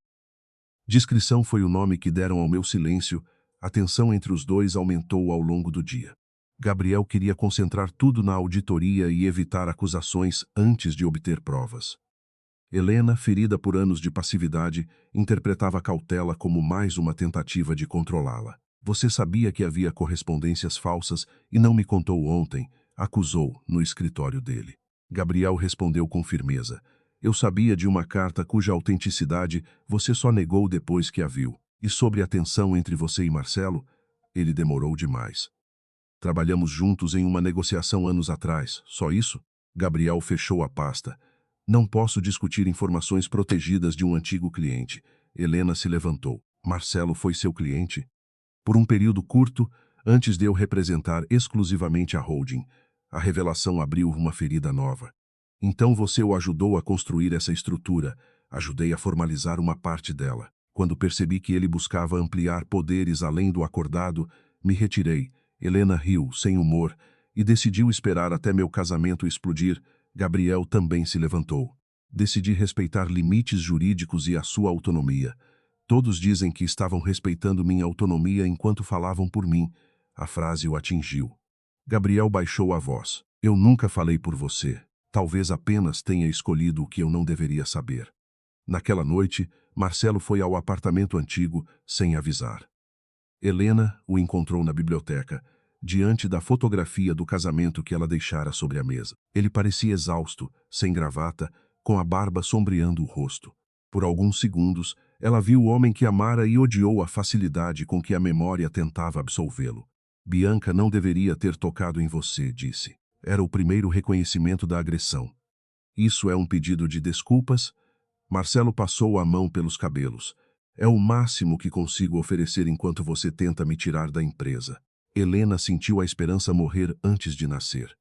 Discrição foi o nome que deram ao meu silêncio. A tensão entre os dois aumentou ao longo do dia. Gabriel queria concentrar tudo na auditoria e evitar acusações antes de obter provas. Helena, ferida por anos de passividade, interpretava a cautela como mais uma tentativa de controlá-la. Você sabia que havia correspondências falsas e não me contou ontem, acusou no escritório dele. Gabriel respondeu com firmeza. Eu sabia de uma carta cuja autenticidade você só negou depois que a viu. E sobre a tensão entre você e Marcelo, ele demorou demais. Trabalhamos juntos em uma negociação anos atrás, só isso? Gabriel fechou a pasta. Não posso discutir informações protegidas de um antigo cliente. Helena se levantou. Marcelo foi seu cliente? Por um período curto, antes de eu representar exclusivamente a holding, a revelação abriu uma ferida nova. Então você o ajudou a construir essa estrutura. Ajudei a formalizar uma parte dela. Quando percebi que ele buscava ampliar poderes além do acordado, me retirei. Helena riu, sem humor, e decidiu esperar até meu casamento explodir. Gabriel também se levantou. Decidi respeitar limites jurídicos e a sua autonomia. Todos dizem que estavam respeitando minha autonomia enquanto falavam por mim. A frase o atingiu. Gabriel baixou a voz. Eu nunca falei por você. Talvez apenas tenha escolhido o que eu não deveria saber. Naquela noite, Marcelo foi ao apartamento antigo, sem avisar. Helena o encontrou na biblioteca, diante da fotografia do casamento que ela deixara sobre a mesa. Ele parecia exausto, sem gravata, com a barba sombreando o rosto. Por alguns segundos, ela viu o homem que amara e odiou a facilidade com que a memória tentava absolvê-lo. Bianca não deveria ter tocado em você, disse. Era o primeiro reconhecimento da agressão. Isso é um pedido de desculpas? Marcelo passou a mão pelos cabelos. É o máximo que consigo oferecer enquanto você tenta me tirar da empresa. Helena sentiu a esperança morrer antes de nascer.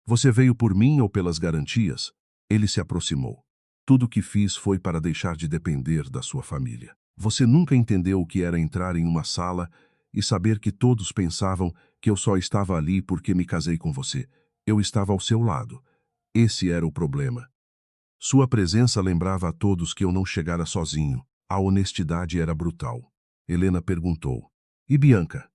Você veio por mim ou pelas garantias? Ele se aproximou. Tudo o que fiz foi para deixar de depender da sua família. Você nunca entendeu o que era entrar em uma sala e saber que todos pensavam que eu só estava ali porque me casei com você. Eu estava ao seu lado. Esse era o problema. Sua presença lembrava a todos que eu não chegara sozinho. A honestidade era brutal. Helena perguntou. E Bianca?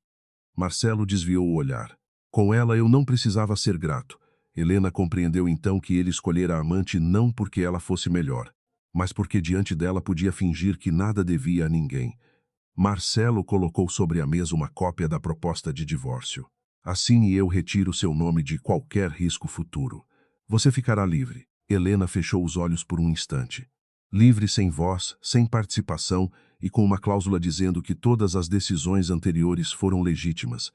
Marcelo desviou o olhar. Com ela eu não precisava ser grato. Helena compreendeu então que ele escolhera a amante não porque ela fosse melhor, mas porque diante dela podia fingir que nada devia a ninguém. Marcelo colocou sobre a mesa uma cópia da proposta de divórcio. Assine e eu retiro seu nome de qualquer risco futuro. Você ficará livre. Helena fechou os olhos por um instante. Livre sem voz, sem participação e com uma cláusula dizendo que todas as decisões anteriores foram legítimas.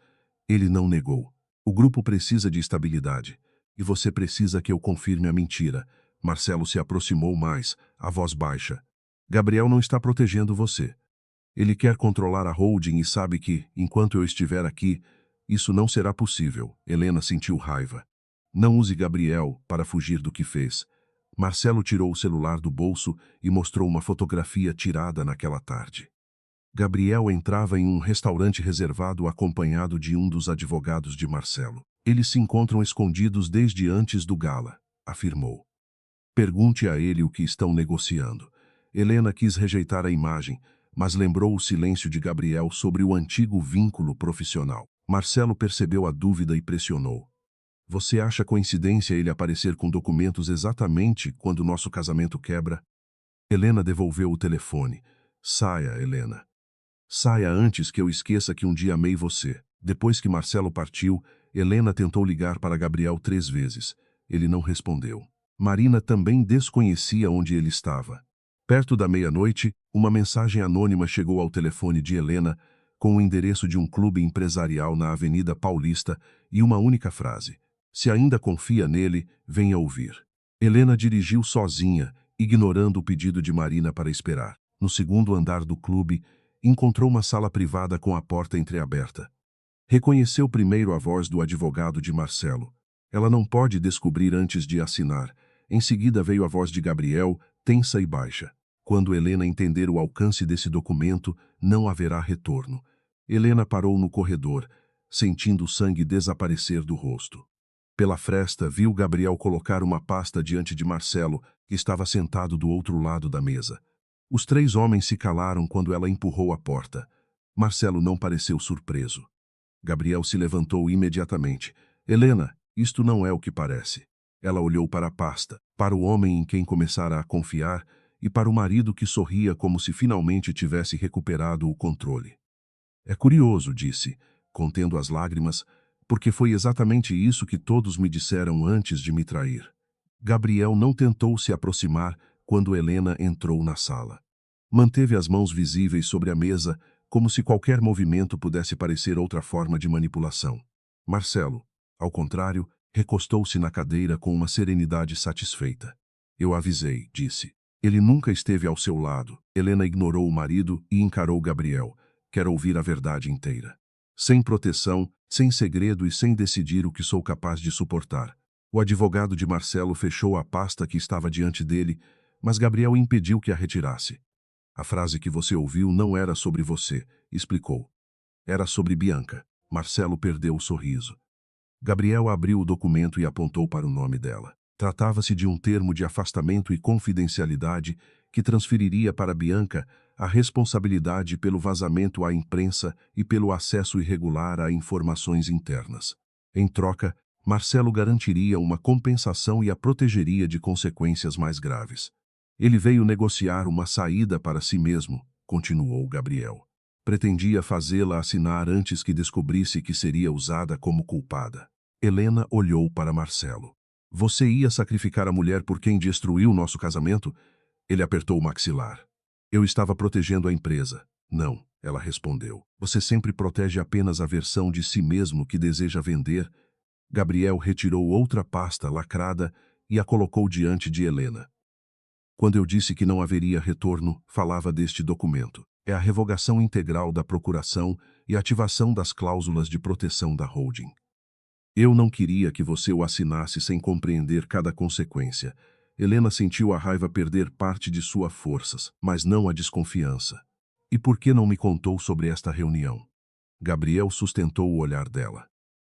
Ele não negou. O grupo precisa de estabilidade. E você precisa que eu confirme a mentira. Marcelo se aproximou mais, a voz baixa. Gabriel não está protegendo você. Ele quer controlar a holding e sabe que, enquanto eu estiver aqui, isso não será possível. Helena sentiu raiva. Não use Gabriel para fugir do que fez. Marcelo tirou o celular do bolso e mostrou uma fotografia tirada naquela tarde. Gabriel entrava em um restaurante reservado acompanhado de um dos advogados de Marcelo. Eles se encontram escondidos desde antes do gala, afirmou. Pergunte a ele o que estão negociando. Helena quis rejeitar a imagem, mas lembrou o silêncio de Gabriel sobre o antigo vínculo profissional. Marcelo percebeu a dúvida e pressionou. Você acha coincidência ele aparecer com documentos exatamente quando nosso casamento quebra? Helena devolveu o telefone. Saia, Helena. Saia antes que eu esqueça que um dia amei você. Depois que Marcelo partiu, Helena tentou ligar para Gabriel 3 vezes. Ele não respondeu. Marina também desconhecia onde ele estava. Perto da meia-noite, uma mensagem anônima chegou ao telefone de Helena com o endereço de um clube empresarial na Avenida Paulista e uma única frase. Se ainda confia nele, venha ouvir. Helena dirigiu sozinha, ignorando o pedido de Marina para esperar. No segundo andar do clube, encontrou uma sala privada com a porta entreaberta. Reconheceu primeiro a voz do advogado de Marcelo. Ela não pode descobrir antes de assinar. Em seguida veio a voz de Gabriel, tensa e baixa. Quando Helena entender o alcance desse documento, não haverá retorno. Helena parou no corredor, sentindo o sangue desaparecer do rosto. Pela fresta, viu Gabriel colocar uma pasta diante de Marcelo, que estava sentado do outro lado da mesa. Os três homens se calaram quando ela empurrou a porta. Marcelo não pareceu surpreso. Gabriel se levantou imediatamente. Helena, isto não é o que parece. Ela olhou para a pasta, para o homem em quem começara a confiar e para o marido que sorria como se finalmente tivesse recuperado o controle. É curioso, disse, contendo as lágrimas, porque foi exatamente isso que todos me disseram antes de me trair. Gabriel não tentou se aproximar quando Helena entrou na sala. Manteve as mãos visíveis sobre a mesa, como se qualquer movimento pudesse parecer outra forma de manipulação. Marcelo, ao contrário, recostou-se na cadeira com uma serenidade satisfeita. Eu avisei, disse. Ele nunca esteve ao seu lado. Helena ignorou o marido e encarou Gabriel. Quer ouvir a verdade inteira. Sem proteção, sem segredo e sem decidir o que sou capaz de suportar. O advogado de Marcelo fechou a pasta que estava diante dele, mas Gabriel impediu que a retirasse. A frase que você ouviu não era sobre você, explicou. Era sobre Bianca. Marcelo perdeu o sorriso. Gabriel abriu o documento e apontou para o nome dela. Tratava-se de um termo de afastamento e confidencialidade que transferiria para Bianca a responsabilidade pelo vazamento à imprensa e pelo acesso irregular a informações internas. Em troca, Marcelo garantiria uma compensação e a protegeria de consequências mais graves. Ele veio negociar uma saída para si mesmo, continuou Gabriel. Pretendia fazê-la assinar antes que descobrisse que seria usada como culpada. Helena olhou para Marcelo. Você ia sacrificar a mulher por quem destruiu nosso casamento? Ele apertou o maxilar. Eu estava protegendo a empresa. Não, ela respondeu. Você sempre protege apenas a versão de si mesmo que deseja vender. Gabriel retirou outra pasta lacrada e a colocou diante de Helena. Quando eu disse que não haveria retorno, falava deste documento. É a revogação integral da procuração e ativação das cláusulas de proteção da holding. Eu não queria que você o assinasse sem compreender cada consequência. Helena sentiu a raiva perder parte de suas forças, mas não a desconfiança. E por que não me contou sobre esta reunião? Gabriel sustentou o olhar dela.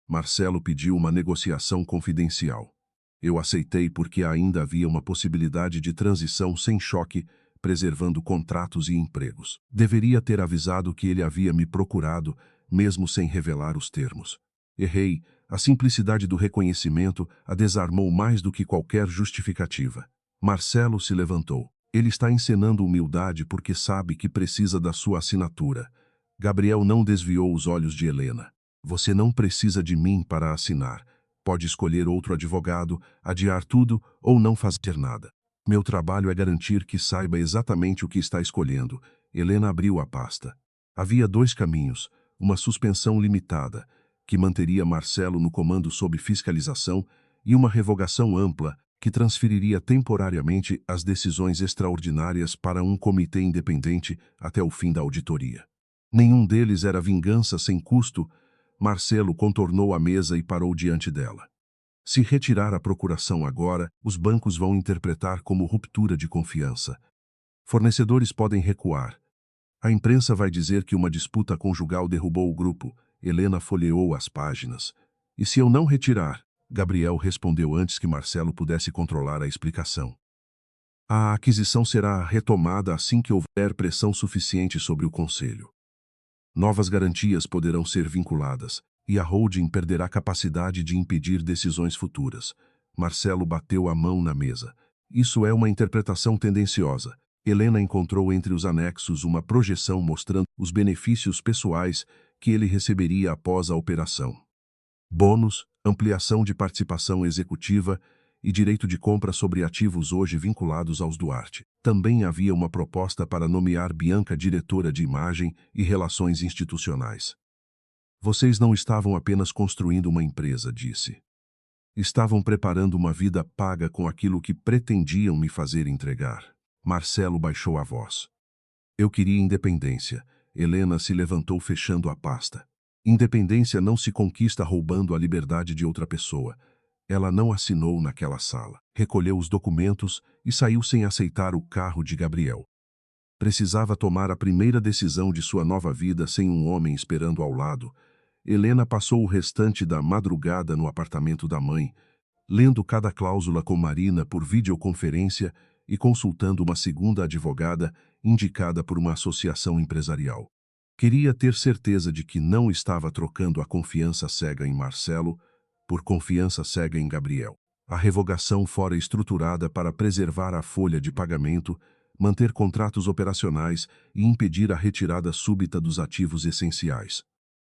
Marcelo pediu uma negociação confidencial. Eu aceitei porque ainda havia uma possibilidade de transição sem choque, preservando contratos e empregos. Deveria ter avisado que ele havia me procurado, mesmo sem revelar os termos. Errei. A simplicidade do reconhecimento a desarmou mais do que qualquer justificativa. Marcelo se levantou. Ele está encenando humildade porque sabe que precisa da sua assinatura. Gabriel não desviou os olhos de Helena. Você não precisa de mim para assinar. Pode escolher outro advogado, adiar tudo ou não fazer nada. Meu trabalho é garantir que saiba exatamente o que está escolhendo. Helena abriu a pasta. Havia dois caminhos, uma suspensão limitada, que manteria Marcelo no comando sob fiscalização, e uma revogação ampla, que transferiria temporariamente as decisões extraordinárias para um comitê independente até o fim da auditoria. Nenhum deles era vingança sem custo. Marcelo contornou a mesa e parou diante dela. Se retirar a procuração agora, os bancos vão interpretar como ruptura de confiança. Fornecedores podem recuar. A imprensa vai dizer que uma disputa conjugal derrubou o grupo. Helena folheou as páginas. E se eu não retirar? Gabriel respondeu antes que Marcelo pudesse controlar a explicação. A aquisição será retomada assim que houver pressão suficiente sobre o Conselho. Novas garantias poderão ser vinculadas, e a holding perderá capacidade de impedir decisões futuras. Marcelo bateu a mão na mesa. Isso é uma interpretação tendenciosa. Helena encontrou entre os anexos uma projeção mostrando os benefícios pessoais que ele receberia após a operação. Bônus, ampliação de participação executiva e direito de compra sobre ativos hoje vinculados aos Duarte. Também havia uma proposta para nomear Bianca diretora de imagem e relações institucionais. Vocês não estavam apenas construindo uma empresa, disse. Estavam preparando uma vida paga com aquilo que pretendiam me fazer entregar. Marcelo baixou a voz. Eu queria independência. Helena se levantou fechando a pasta. Independência não se conquista roubando a liberdade de outra pessoa. Ela não assinou naquela sala. Recolheu os documentos e saiu sem aceitar o carro de Gabriel. Precisava tomar a primeira decisão de sua nova vida sem um homem esperando ao lado. Helena passou o restante da madrugada no apartamento da mãe, lendo cada cláusula com Marina por videoconferência e consultando uma segunda advogada indicada por uma associação empresarial. Queria ter certeza de que não estava trocando a confiança cega em Marcelo por confiança cega em Gabriel. A revogação fora estruturada para preservar a folha de pagamento, manter contratos operacionais e impedir a retirada súbita dos ativos essenciais.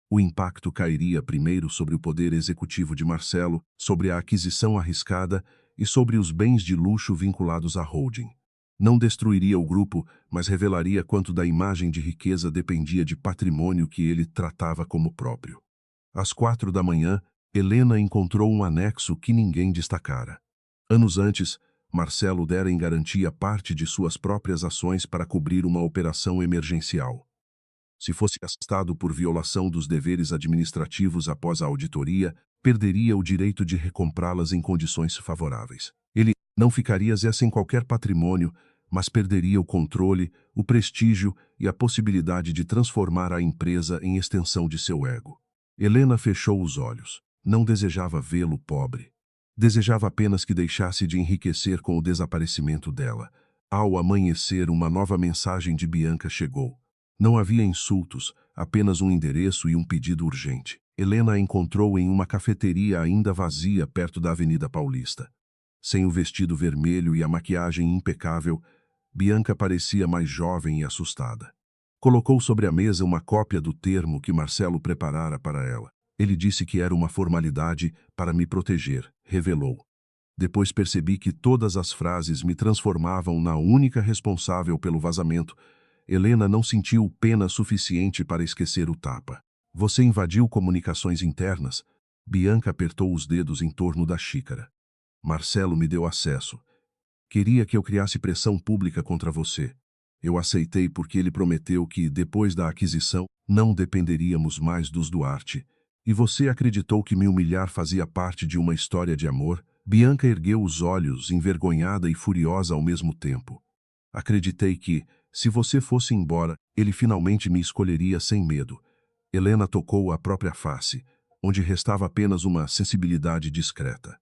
O impacto cairia primeiro sobre o poder executivo de Marcelo, sobre a aquisição arriscada e sobre os bens de luxo vinculados à holding. Não destruiria o grupo, mas revelaria quanto da imagem de riqueza dependia de patrimônio que ele tratava como próprio. Às 4 da manhã, Helena encontrou um anexo que ninguém destacara. Anos antes, Marcelo dera em garantia parte de suas próprias ações para cobrir uma operação emergencial. Se fosse arrestado por violação dos deveres administrativos após a auditoria, perderia o direito de recomprá-las em condições favoráveis. Ele não ficaria sem qualquer patrimônio, mas perderia o controle, o prestígio e a possibilidade de transformar a empresa em extensão de seu ego. Helena fechou os olhos. Não desejava vê-lo pobre. Desejava apenas que deixasse de enriquecer com o desaparecimento dela. Ao amanhecer, uma nova mensagem de Bianca chegou. Não havia insultos, apenas um endereço e um pedido urgente. Helena a encontrou em uma cafeteria ainda vazia perto da Avenida Paulista. Sem o vestido vermelho e a maquiagem impecável, Bianca parecia mais jovem e assustada. Colocou sobre a mesa uma cópia do termo que Marcelo preparara para ela. Ele disse que era uma formalidade para me proteger, revelou. Depois percebi que todas as frases me transformavam na única responsável pelo vazamento. Helena não sentiu pena suficiente para esquecer o tapa. Você invadiu comunicações internas? Bianca apertou os dedos em torno da xícara. Marcelo me deu acesso. Queria que eu criasse pressão pública contra você. Eu aceitei porque ele prometeu que, depois da aquisição, não dependeríamos mais dos Duarte. E você acreditou que me humilhar fazia parte de uma história de amor? Bianca ergueu os olhos, envergonhada e furiosa ao mesmo tempo. Acreditei que, se você fosse embora, ele finalmente me escolheria sem medo. Helena tocou a própria face, onde restava apenas uma sensibilidade discreta.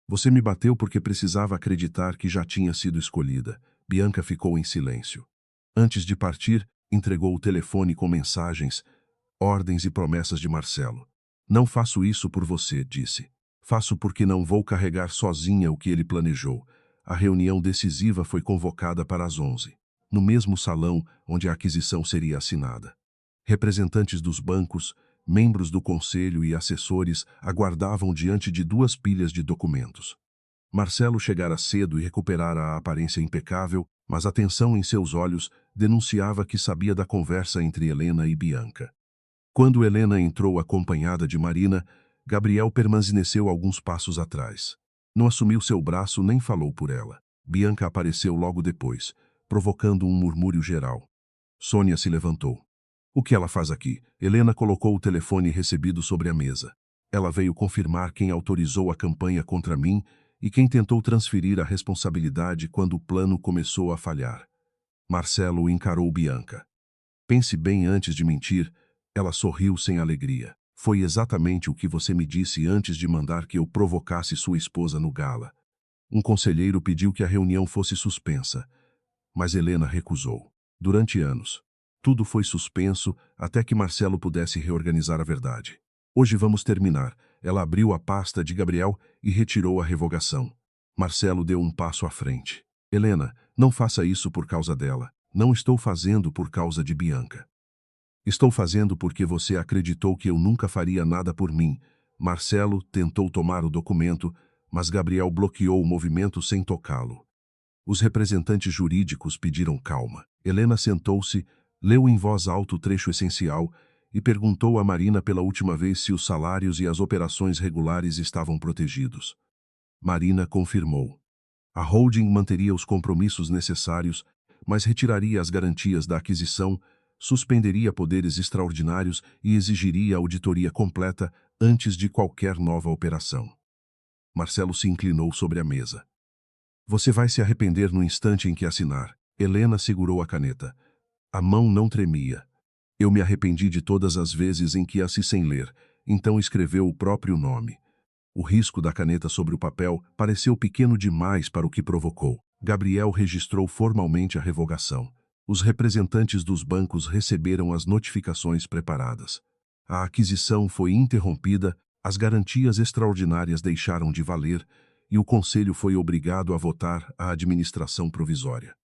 Você me bateu porque precisava acreditar que já tinha sido escolhida. Bianca ficou em silêncio. Antes de partir, entregou o telefone com mensagens, ordens e promessas de Marcelo. Não faço isso por você, disse. Faço porque não vou carregar sozinha o que ele planejou. A reunião decisiva foi convocada para as 11, no mesmo salão onde a aquisição seria assinada. Representantes dos bancos, membros do conselho e assessores aguardavam diante de 2 pilhas de documentos. Marcelo chegara cedo e recuperara a aparência impecável, mas a tensão em seus olhos denunciava que sabia da conversa entre Helena e Bianca. Quando Helena entrou acompanhada de Marina, Gabriel permaneceu alguns passos atrás. Não assumiu seu braço nem falou por ela. Bianca apareceu logo depois, provocando um murmúrio geral. Sônia se levantou. O que ela faz aqui? Helena colocou o telefone recebido sobre a mesa. Ela veio confirmar quem autorizou a campanha contra mim e quem tentou transferir a responsabilidade quando o plano começou a falhar. Marcelo encarou Bianca. Pense bem antes de mentir. Ela sorriu sem alegria. Foi exatamente o que você me disse antes de mandar que eu provocasse sua esposa no gala. Um conselheiro pediu que a reunião fosse suspensa, mas Helena recusou. Durante anos, tudo foi suspenso até que Marcelo pudesse reorganizar a verdade. Hoje vamos terminar. Ela abriu a pasta de Gabriel e retirou a revogação. Marcelo deu um passo à frente. Helena, não faça isso por causa dela. Não estou fazendo por causa de Bianca. Estou fazendo porque você acreditou que eu nunca faria nada por mim. Marcelo tentou tomar o documento, mas Gabriel bloqueou o movimento sem tocá-lo. Os representantes jurídicos pediram calma. Helena sentou-se, leu em voz alta o trecho essencial e perguntou a Marina pela última vez se os salários e as operações regulares estavam protegidos. Marina confirmou. A holding manteria os compromissos necessários, mas retiraria as garantias da aquisição, suspenderia poderes extraordinários e exigiria auditoria completa antes de qualquer nova operação. Marcelo se inclinou sobre a mesa. Você vai se arrepender no instante em que assinar. Helena segurou a caneta. A mão não tremia. Eu me arrependi de todas as vezes em que assinei sem ler, então escreveu o próprio nome. O risco da caneta sobre o papel pareceu pequeno demais para o que provocou. Gabriel registrou formalmente a revogação. Os representantes dos bancos receberam as notificações preparadas. A aquisição foi interrompida, as garantias extraordinárias deixaram de valer e o Conselho foi obrigado a votar a administração provisória.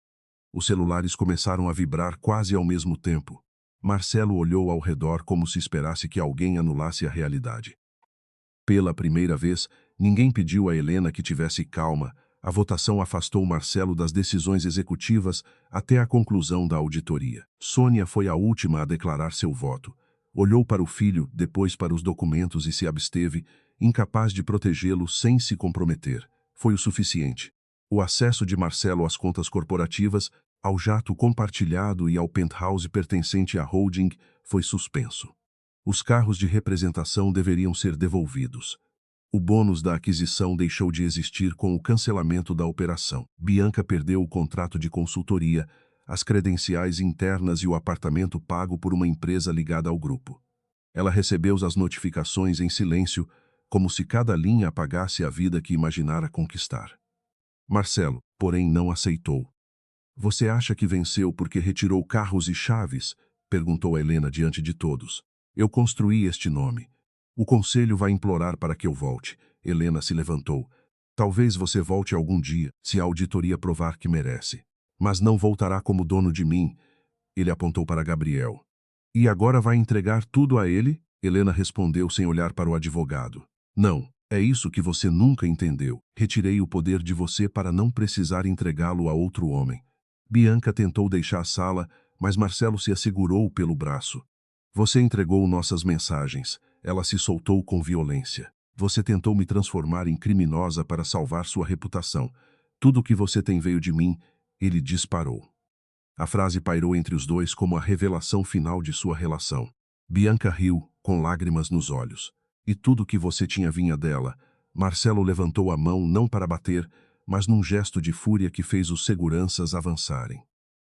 Os celulares começaram a vibrar quase ao mesmo tempo. Marcelo olhou ao redor como se esperasse que alguém anulasse a realidade. Pela primeira vez, ninguém pediu a Helena que tivesse calma. A votação afastou Marcelo das decisões executivas até a conclusão da auditoria. Sônia foi a última a declarar seu voto. Olhou para o filho, depois para os documentos e se absteve, incapaz de protegê-lo sem se comprometer. Foi o suficiente. O acesso de Marcelo às contas corporativas, ao jato compartilhado e ao penthouse pertencente à holding foi suspenso. Os carros de representação deveriam ser devolvidos. O bônus da aquisição deixou de existir com o cancelamento da operação. Bianca perdeu o contrato de consultoria, as credenciais internas e o apartamento pago por uma empresa ligada ao grupo. Ela recebeu as notificações em silêncio, como se cada linha apagasse a vida que imaginara conquistar. Marcelo, porém, não aceitou. Você acha que venceu porque retirou carros e chaves? Perguntou a Helena diante de todos. Eu construí este nome. O conselho vai implorar para que eu volte. Helena se levantou. Talvez você volte algum dia, se a auditoria provar que merece. Mas não voltará como dono de mim. Ele apontou para Gabriel. E agora vai entregar tudo a ele? Helena respondeu sem olhar para o advogado. Não, é isso que você nunca entendeu. Retirei o poder de você para não precisar entregá-lo a outro homem. Bianca tentou deixar a sala, mas Marcelo se assegurou pelo braço. Você entregou nossas mensagens. Ela se soltou com violência. Você tentou me transformar em criminosa para salvar sua reputação. Tudo o que você tem veio de mim. Ele disparou. A frase pairou entre os dois como a revelação final de sua relação. Bianca riu, com lágrimas nos olhos. E tudo o que você tinha vinha dela. Marcelo levantou a mão não para bater, mas num gesto de fúria que fez os seguranças avançarem.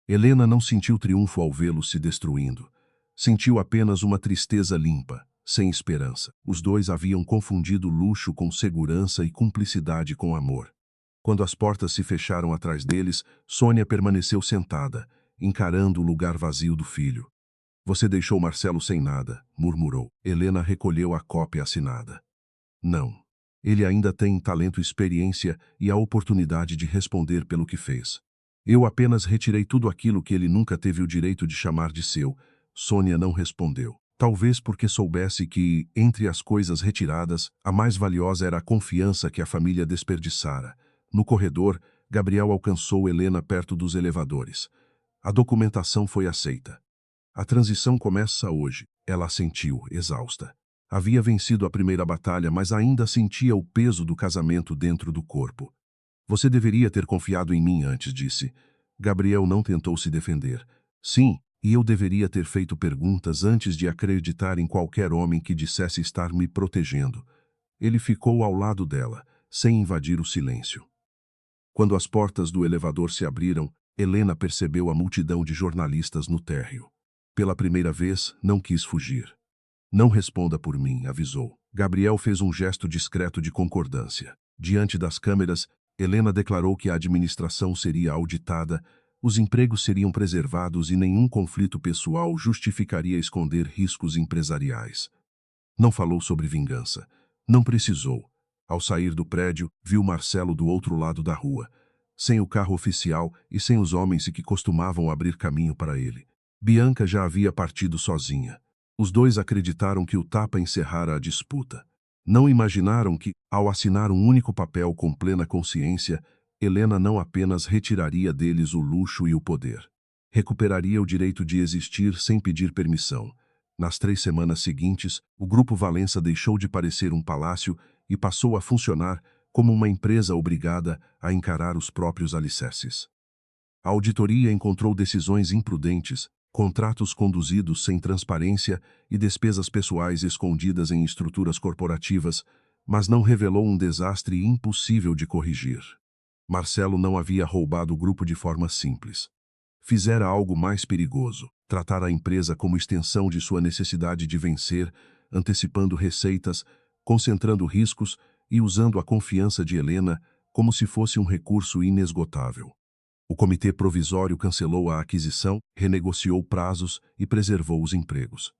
Helena não sentiu triunfo ao vê-lo se destruindo. Sentiu apenas uma tristeza limpa, sem esperança. Os dois haviam confundido luxo com segurança e cumplicidade com amor. Quando as portas se fecharam atrás deles, Sônia permaneceu sentada, encarando o lugar vazio do filho. Você deixou Marcelo sem nada, murmurou. Helena recolheu a cópia assinada. Não. Ele ainda tem talento, experiência e a oportunidade de responder pelo que fez. Eu apenas retirei tudo aquilo que ele nunca teve o direito de chamar de seu. Sônia não respondeu. Talvez porque soubesse que, entre as coisas retiradas, a mais valiosa era a confiança que a família desperdiçara. No corredor, Gabriel alcançou Helena perto dos elevadores. A documentação foi aceita. A transição começa hoje. Ela assentiu, exausta. Havia vencido a primeira batalha, mas ainda sentia o peso do casamento dentro do corpo. Você deveria ter confiado em mim antes, disse. Gabriel não tentou se defender. Sim, e eu deveria ter feito perguntas antes de acreditar em qualquer homem que dissesse estar me protegendo. Ele ficou ao lado dela, sem invadir o silêncio. Quando as portas do elevador se abriram, Helena percebeu a multidão de jornalistas no térreo. Pela primeira vez, não quis fugir. Não responda por mim, avisou. Gabriel fez um gesto discreto de concordância. Diante das câmeras, Helena declarou que a administração seria auditada, os empregos seriam preservados e nenhum conflito pessoal justificaria esconder riscos empresariais. Não falou sobre vingança. Não precisou. Ao sair do prédio, viu Marcelo do outro lado da rua, sem o carro oficial e sem os homens que costumavam abrir caminho para ele. Bianca já havia partido sozinha. Os dois acreditaram que o tapa encerrara a disputa. Não imaginaram que, ao assinar um único papel com plena consciência, Helena não apenas retiraria deles o luxo e o poder. Recuperaria o direito de existir sem pedir permissão. Nas 3 semanas seguintes, o Grupo Valença deixou de parecer um palácio e passou a funcionar como uma empresa obrigada a encarar os próprios alicerces. A auditoria encontrou decisões imprudentes, contratos conduzidos sem transparência e despesas pessoais escondidas em estruturas corporativas, mas não revelou um desastre impossível de corrigir. Marcelo não havia roubado o grupo de forma simples. Fizera algo mais perigoso, tratar a empresa como extensão de sua necessidade de vencer, antecipando receitas, concentrando riscos e usando a confiança de Helena como se fosse um recurso inesgotável. O comitê provisório cancelou a aquisição, renegociou prazos e preservou os empregos.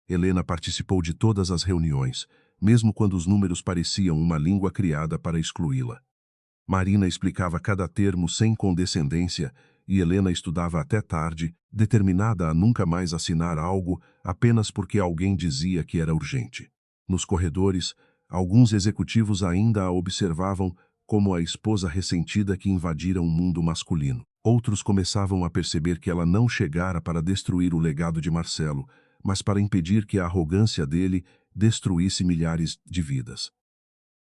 Helena participou de todas as reuniões, mesmo quando os números pareciam uma língua criada para excluí-la. Marina explicava cada termo sem condescendência e Helena estudava até tarde, determinada a nunca mais assinar algo apenas porque alguém dizia que era urgente. Nos corredores, alguns executivos ainda a observavam como a esposa ressentida que invadira um mundo masculino. Outros começavam a perceber que ela não chegara para destruir o legado de Marcelo, mas para impedir que a arrogância dele destruísse milhares de vidas.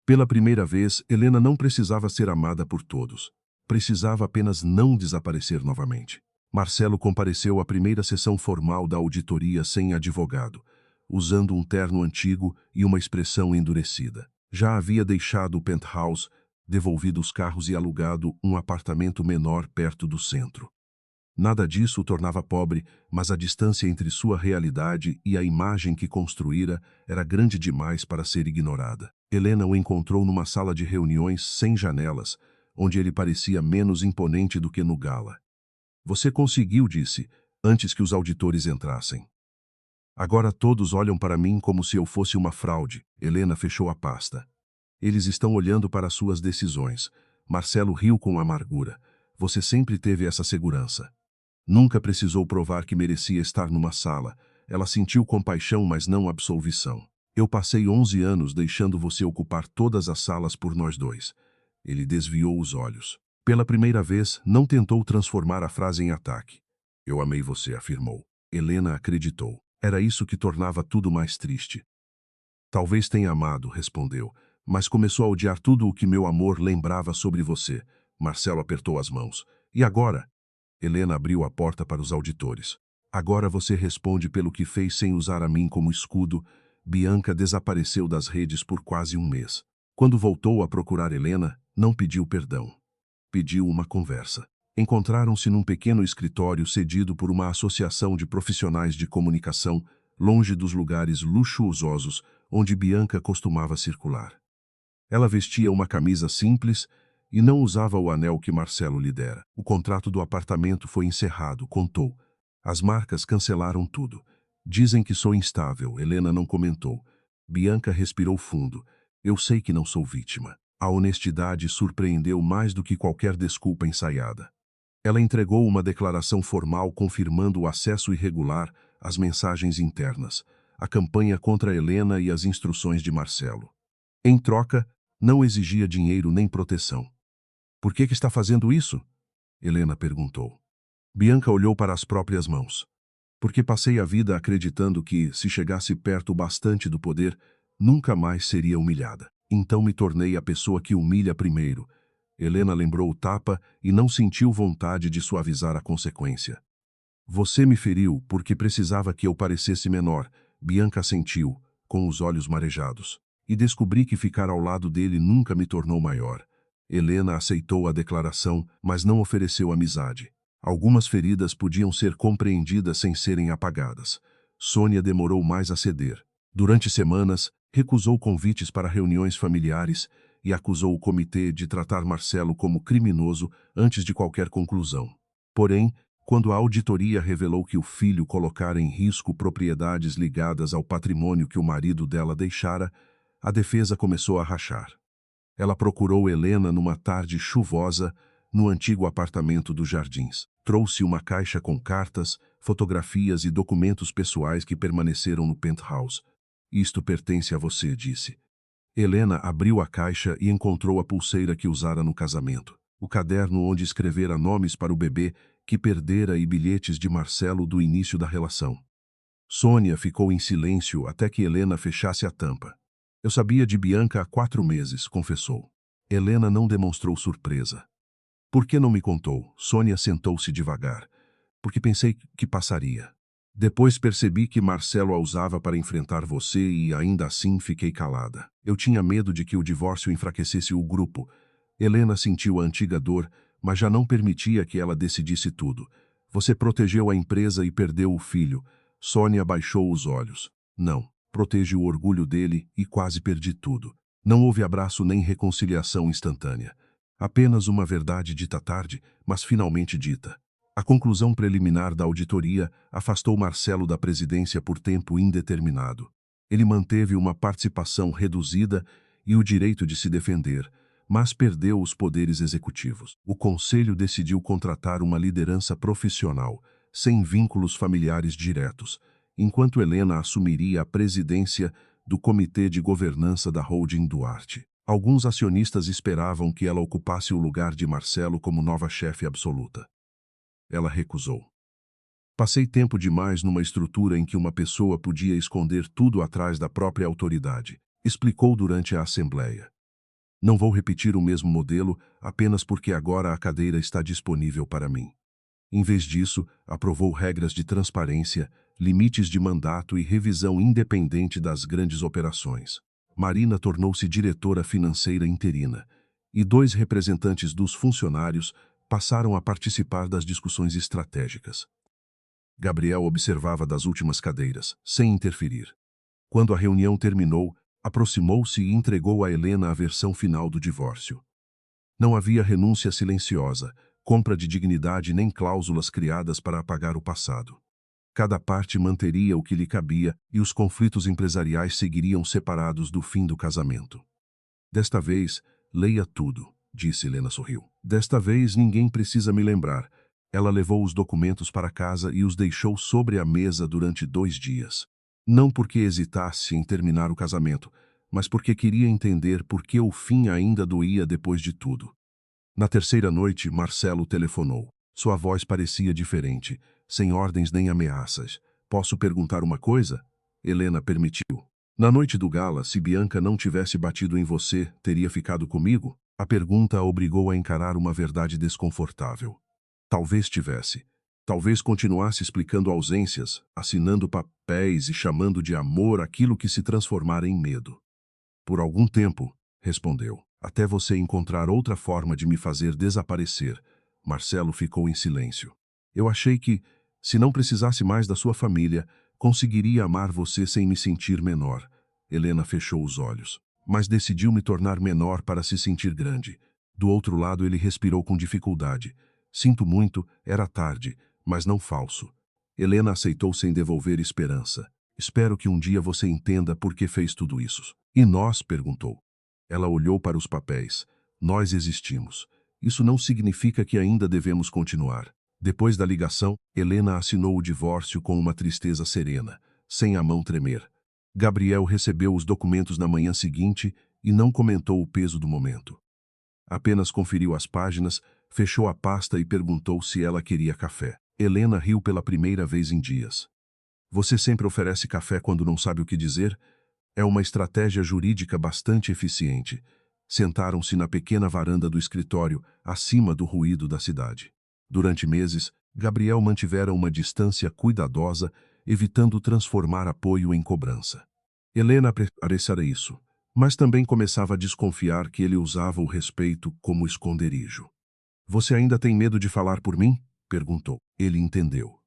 Pela primeira vez, Helena não precisava ser amada por todos. Precisava apenas não desaparecer novamente. Marcelo compareceu à primeira sessão formal da auditoria sem advogado, usando um terno antigo e uma expressão endurecida. Já havia deixado o penthouse, devolvido os carros e alugado um apartamento menor perto do centro. Nada disso o tornava pobre, mas a distância entre sua realidade e a imagem que construíra era grande demais para ser ignorada. Helena o encontrou numa sala de reuniões sem janelas, onde ele parecia menos imponente do que no gala. Você conseguiu, disse, antes que os auditores entrassem. Agora todos olham para mim como se eu fosse uma fraude. Helena fechou a pasta. Eles estão olhando para suas decisões. Marcelo riu com amargura. Você sempre teve essa segurança. Nunca precisou provar que merecia estar numa sala. Ela sentiu compaixão, mas não absolvição. Eu passei 11 anos deixando você ocupar todas as salas por nós dois. Ele desviou os olhos. Pela primeira vez, não tentou transformar a frase em ataque. Eu amei você, afirmou. Helena acreditou. Era isso que tornava tudo mais triste. Talvez tenha amado, respondeu, mas começou a odiar tudo o que meu amor lembrava sobre você. Marcelo apertou as mãos. E agora? Helena abriu a porta para os auditores. Agora você responde pelo que fez sem usar a mim como escudo. Bianca desapareceu das redes por quase um mês. Quando voltou a procurar Helena, não pediu perdão. Pediu uma conversa. Encontraram-se num pequeno escritório cedido por uma associação de profissionais de comunicação, longe dos lugares luxuosos onde Bianca costumava circular. Ela vestia uma camisa simples e não usava o anel que Marcelo lhe dera. O contrato do apartamento foi encerrado, contou. As marcas cancelaram tudo. Dizem que sou instável, Helena não comentou. Bianca respirou fundo. Eu sei que não sou vítima. A honestidade surpreendeu mais do que qualquer desculpa ensaiada. Ela entregou uma declaração formal confirmando o acesso irregular às mensagens internas, a campanha contra Helena e as instruções de Marcelo. Em troca, não exigia dinheiro nem proteção. Por que está fazendo isso? Helena perguntou. Bianca olhou para as próprias mãos. Porque passei a vida acreditando que, se chegasse perto bastante do poder, nunca mais seria humilhada. Então me tornei a pessoa que humilha primeiro. Helena lembrou o tapa e não sentiu vontade de suavizar a consequência. Você me feriu porque precisava que eu parecesse menor, Bianca sentiu, com os olhos marejados. E descobri que ficar ao lado dele nunca me tornou maior. Helena aceitou a declaração, mas não ofereceu amizade. Algumas feridas podiam ser compreendidas sem serem apagadas. Sônia demorou mais a ceder. Durante semanas, recusou convites para reuniões familiares e acusou o comitê de tratar Marcelo como criminoso antes de qualquer conclusão. Porém, quando a auditoria revelou que o filho colocara em risco propriedades ligadas ao patrimônio que o marido dela deixara, a defesa começou a rachar. Ela procurou Helena numa tarde chuvosa no antigo apartamento dos Jardins. Trouxe uma caixa com cartas, fotografias e documentos pessoais que permaneceram no penthouse. Isto pertence a você, disse. Helena abriu a caixa e encontrou a pulseira que usara no casamento, o caderno onde escrevera nomes para o bebê que perdera e bilhetes de Marcelo do início da relação. Sônia ficou em silêncio até que Helena fechasse a tampa. Eu sabia de Bianca há 4 meses, confessou. Helena não demonstrou surpresa. Por que não me contou? Sônia sentou-se devagar. Porque pensei que passaria. Depois percebi que Marcelo a usava para enfrentar você e ainda assim fiquei calada. Eu tinha medo de que o divórcio enfraquecesse o grupo. Helena sentiu a antiga dor, mas já não permitia que ela decidisse tudo. Você protegeu a empresa e perdeu o filho. Sônia baixou os olhos. Não, protege o orgulho dele e quase perdi tudo. Não houve abraço nem reconciliação instantânea. Apenas uma verdade dita tarde, mas finalmente dita. A conclusão preliminar da auditoria afastou Marcelo da presidência por tempo indeterminado. Ele manteve uma participação reduzida e o direito de se defender, mas perdeu os poderes executivos. O conselho decidiu contratar uma liderança profissional, sem vínculos familiares diretos, enquanto Helena assumiria a presidência do Comitê de Governança da Holding Duarte. Alguns acionistas esperavam que ela ocupasse o lugar de Marcelo como nova chefe absoluta. Ela recusou. Passei tempo demais numa estrutura em que uma pessoa podia esconder tudo atrás da própria autoridade, explicou durante a assembleia. Não vou repetir o mesmo modelo apenas porque agora a cadeira está disponível para mim. Em vez disso, aprovou regras de transparência, limites de mandato e revisão independente das grandes operações. Marina tornou-se diretora financeira interina, e 2 representantes dos funcionários passaram a participar das discussões estratégicas. Gabriel observava das últimas cadeiras, sem interferir. Quando a reunião terminou, aproximou-se e entregou a Helena a versão final do divórcio. Não havia renúncia silenciosa, compra de dignidade nem cláusulas criadas para apagar o passado. Cada parte manteria o que lhe cabia e os conflitos empresariais seguiriam separados do fim do casamento. Desta vez, leia tudo, disse Helena sorriu. Desta vez ninguém precisa me lembrar. Ela levou os documentos para casa e os deixou sobre a mesa durante 2 dias. Não porque hesitasse em terminar o casamento, mas porque queria entender por que o fim ainda doía depois de tudo. Na terceira noite, Marcelo telefonou. Sua voz parecia diferente, sem ordens nem ameaças. Posso perguntar uma coisa? Helena permitiu. Na noite do gala, se Bianca não tivesse batido em você, teria ficado comigo? A pergunta a obrigou a encarar uma verdade desconfortável. Talvez tivesse. Talvez continuasse explicando ausências, assinando papéis e chamando de amor aquilo que se transformara em medo. Por algum tempo, respondeu, até você encontrar outra forma de me fazer desaparecer. Marcelo ficou em silêncio. Eu achei que, se não precisasse mais da sua família, conseguiria amar você sem me sentir menor. Helena fechou os olhos. Mas decidiu me tornar menor para se sentir grande. Do outro lado ele respirou com dificuldade. Sinto muito, era tarde, mas não falso. Helena aceitou sem devolver esperança. Espero que um dia você entenda por que fez tudo isso. E nós? Perguntou. Ela olhou para os papéis. Nós existimos. Isso não significa que ainda devemos continuar. Depois da ligação, Helena assinou o divórcio com uma tristeza serena, sem a mão tremer. Gabriel recebeu os documentos na manhã seguinte e não comentou o peso do momento. Apenas conferiu as páginas, fechou a pasta e perguntou se ela queria café. Helena riu pela primeira vez em dias. Você sempre oferece café quando não sabe o que dizer? É uma estratégia jurídica bastante eficiente. Sentaram-se na pequena varanda do escritório, acima do ruído da cidade. Durante meses, Gabriel mantivera uma distância cuidadosa, evitando transformar apoio em cobrança. Helena parecia isso, mas também começava a desconfiar que ele usava o respeito como esconderijo. Você ainda tem medo de falar por mim? Perguntou. Ele entendeu.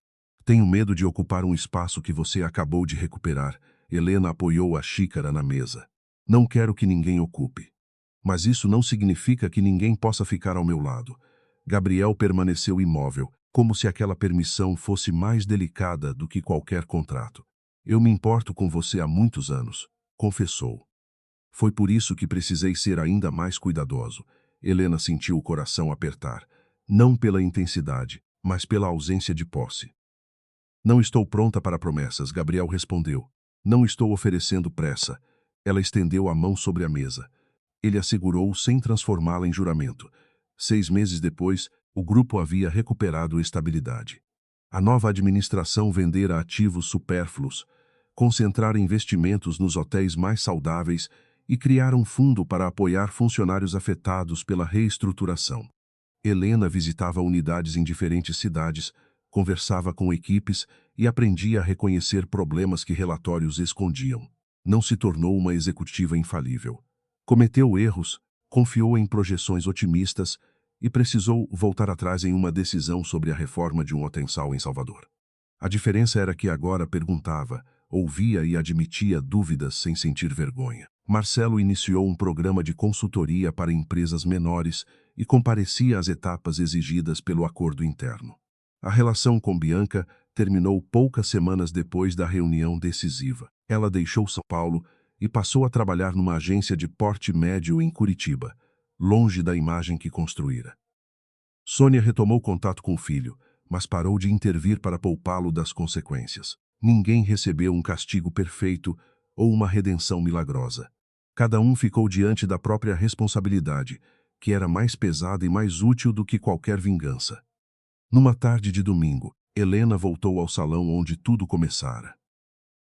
Tenho medo de ocupar um espaço que você acabou de recuperar. Helena apoiou a xícara na mesa. Não quero que ninguém ocupe. Mas isso não significa que ninguém possa ficar ao meu lado. Gabriel permaneceu imóvel, como se aquela permissão fosse mais delicada do que qualquer contrato. Eu me importo com você há muitos anos, confessou. Foi por isso que precisei ser ainda mais cuidadoso. Helena sentiu o coração apertar, não pela intensidade, mas pela ausência de posse. Não estou pronta para promessas, Gabriel respondeu. Não estou oferecendo pressa. Ela estendeu a mão sobre a mesa. Ele a segurou sem transformá-la em juramento. 6 meses depois, o grupo havia recuperado estabilidade. A nova administração vendera ativos supérfluos, concentrar investimentos nos hotéis mais saudáveis e criar um fundo para apoiar funcionários afetados pela reestruturação. Helena visitava unidades em diferentes cidades, conversava com equipes e aprendia a reconhecer problemas que relatórios escondiam. Não se tornou uma executiva infalível. Cometeu erros, confiou em projeções otimistas e precisou voltar atrás em uma decisão sobre a reforma de um hotel em Salvador. A diferença era que agora perguntava, ouvia e admitia dúvidas sem sentir vergonha. Marcelo iniciou um programa de consultoria para empresas menores e comparecia às etapas exigidas pelo acordo interno. A relação com Bianca terminou poucas semanas depois da reunião decisiva. Ela deixou São Paulo e passou a trabalhar numa agência de porte médio em Curitiba, longe da imagem que construíra. Sônia retomou contato com o filho, mas parou de intervir para poupá-lo das consequências. Ninguém recebeu um castigo perfeito ou uma redenção milagrosa. Cada um ficou diante da própria responsabilidade, que era mais pesada e mais útil do que qualquer vingança. Numa tarde de domingo, Helena voltou ao salão onde tudo começara.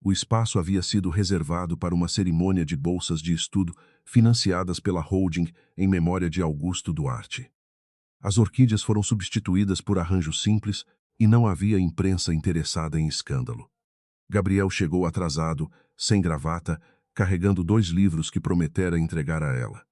O espaço havia sido reservado para uma cerimônia de bolsas de estudo financiadas pela holding em memória de Augusto Duarte. As orquídeas foram substituídas por arranjos simples e não havia imprensa interessada em escândalo. Gabriel chegou atrasado, sem gravata, carregando 2 livros que prometera entregar a ela.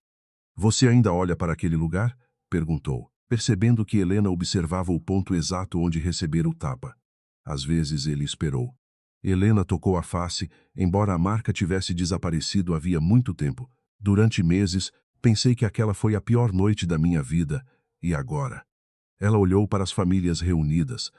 "Você ainda olha para aquele lugar?" perguntou, percebendo que Helena observava o ponto exato onde recebera o tapa. Às vezes ele esperou. Helena tocou a face, embora a marca tivesse desaparecido havia muito tempo. "Durante meses, pensei que aquela foi a pior noite da minha vida, e agora?" Ela olhou para as famílias reunidas,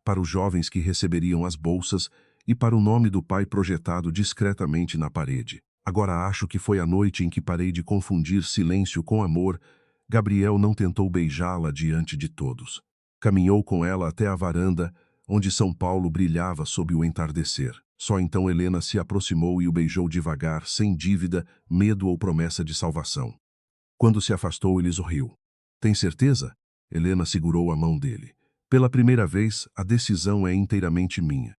para os jovens que receberiam as bolsas e para o nome do pai projetado discretamente na parede. "Agora acho que foi a noite em que parei de confundir silêncio com amor." Gabriel não tentou beijá-la diante de todos. Caminhou com ela até a varanda, onde São Paulo brilhava sob o entardecer. Só então Helena se aproximou e o beijou devagar, sem dívida, medo ou promessa de salvação. Quando se afastou, ele sorriu. "Tem certeza?" Helena segurou a mão dele. "Pela primeira vez, a decisão é inteiramente minha."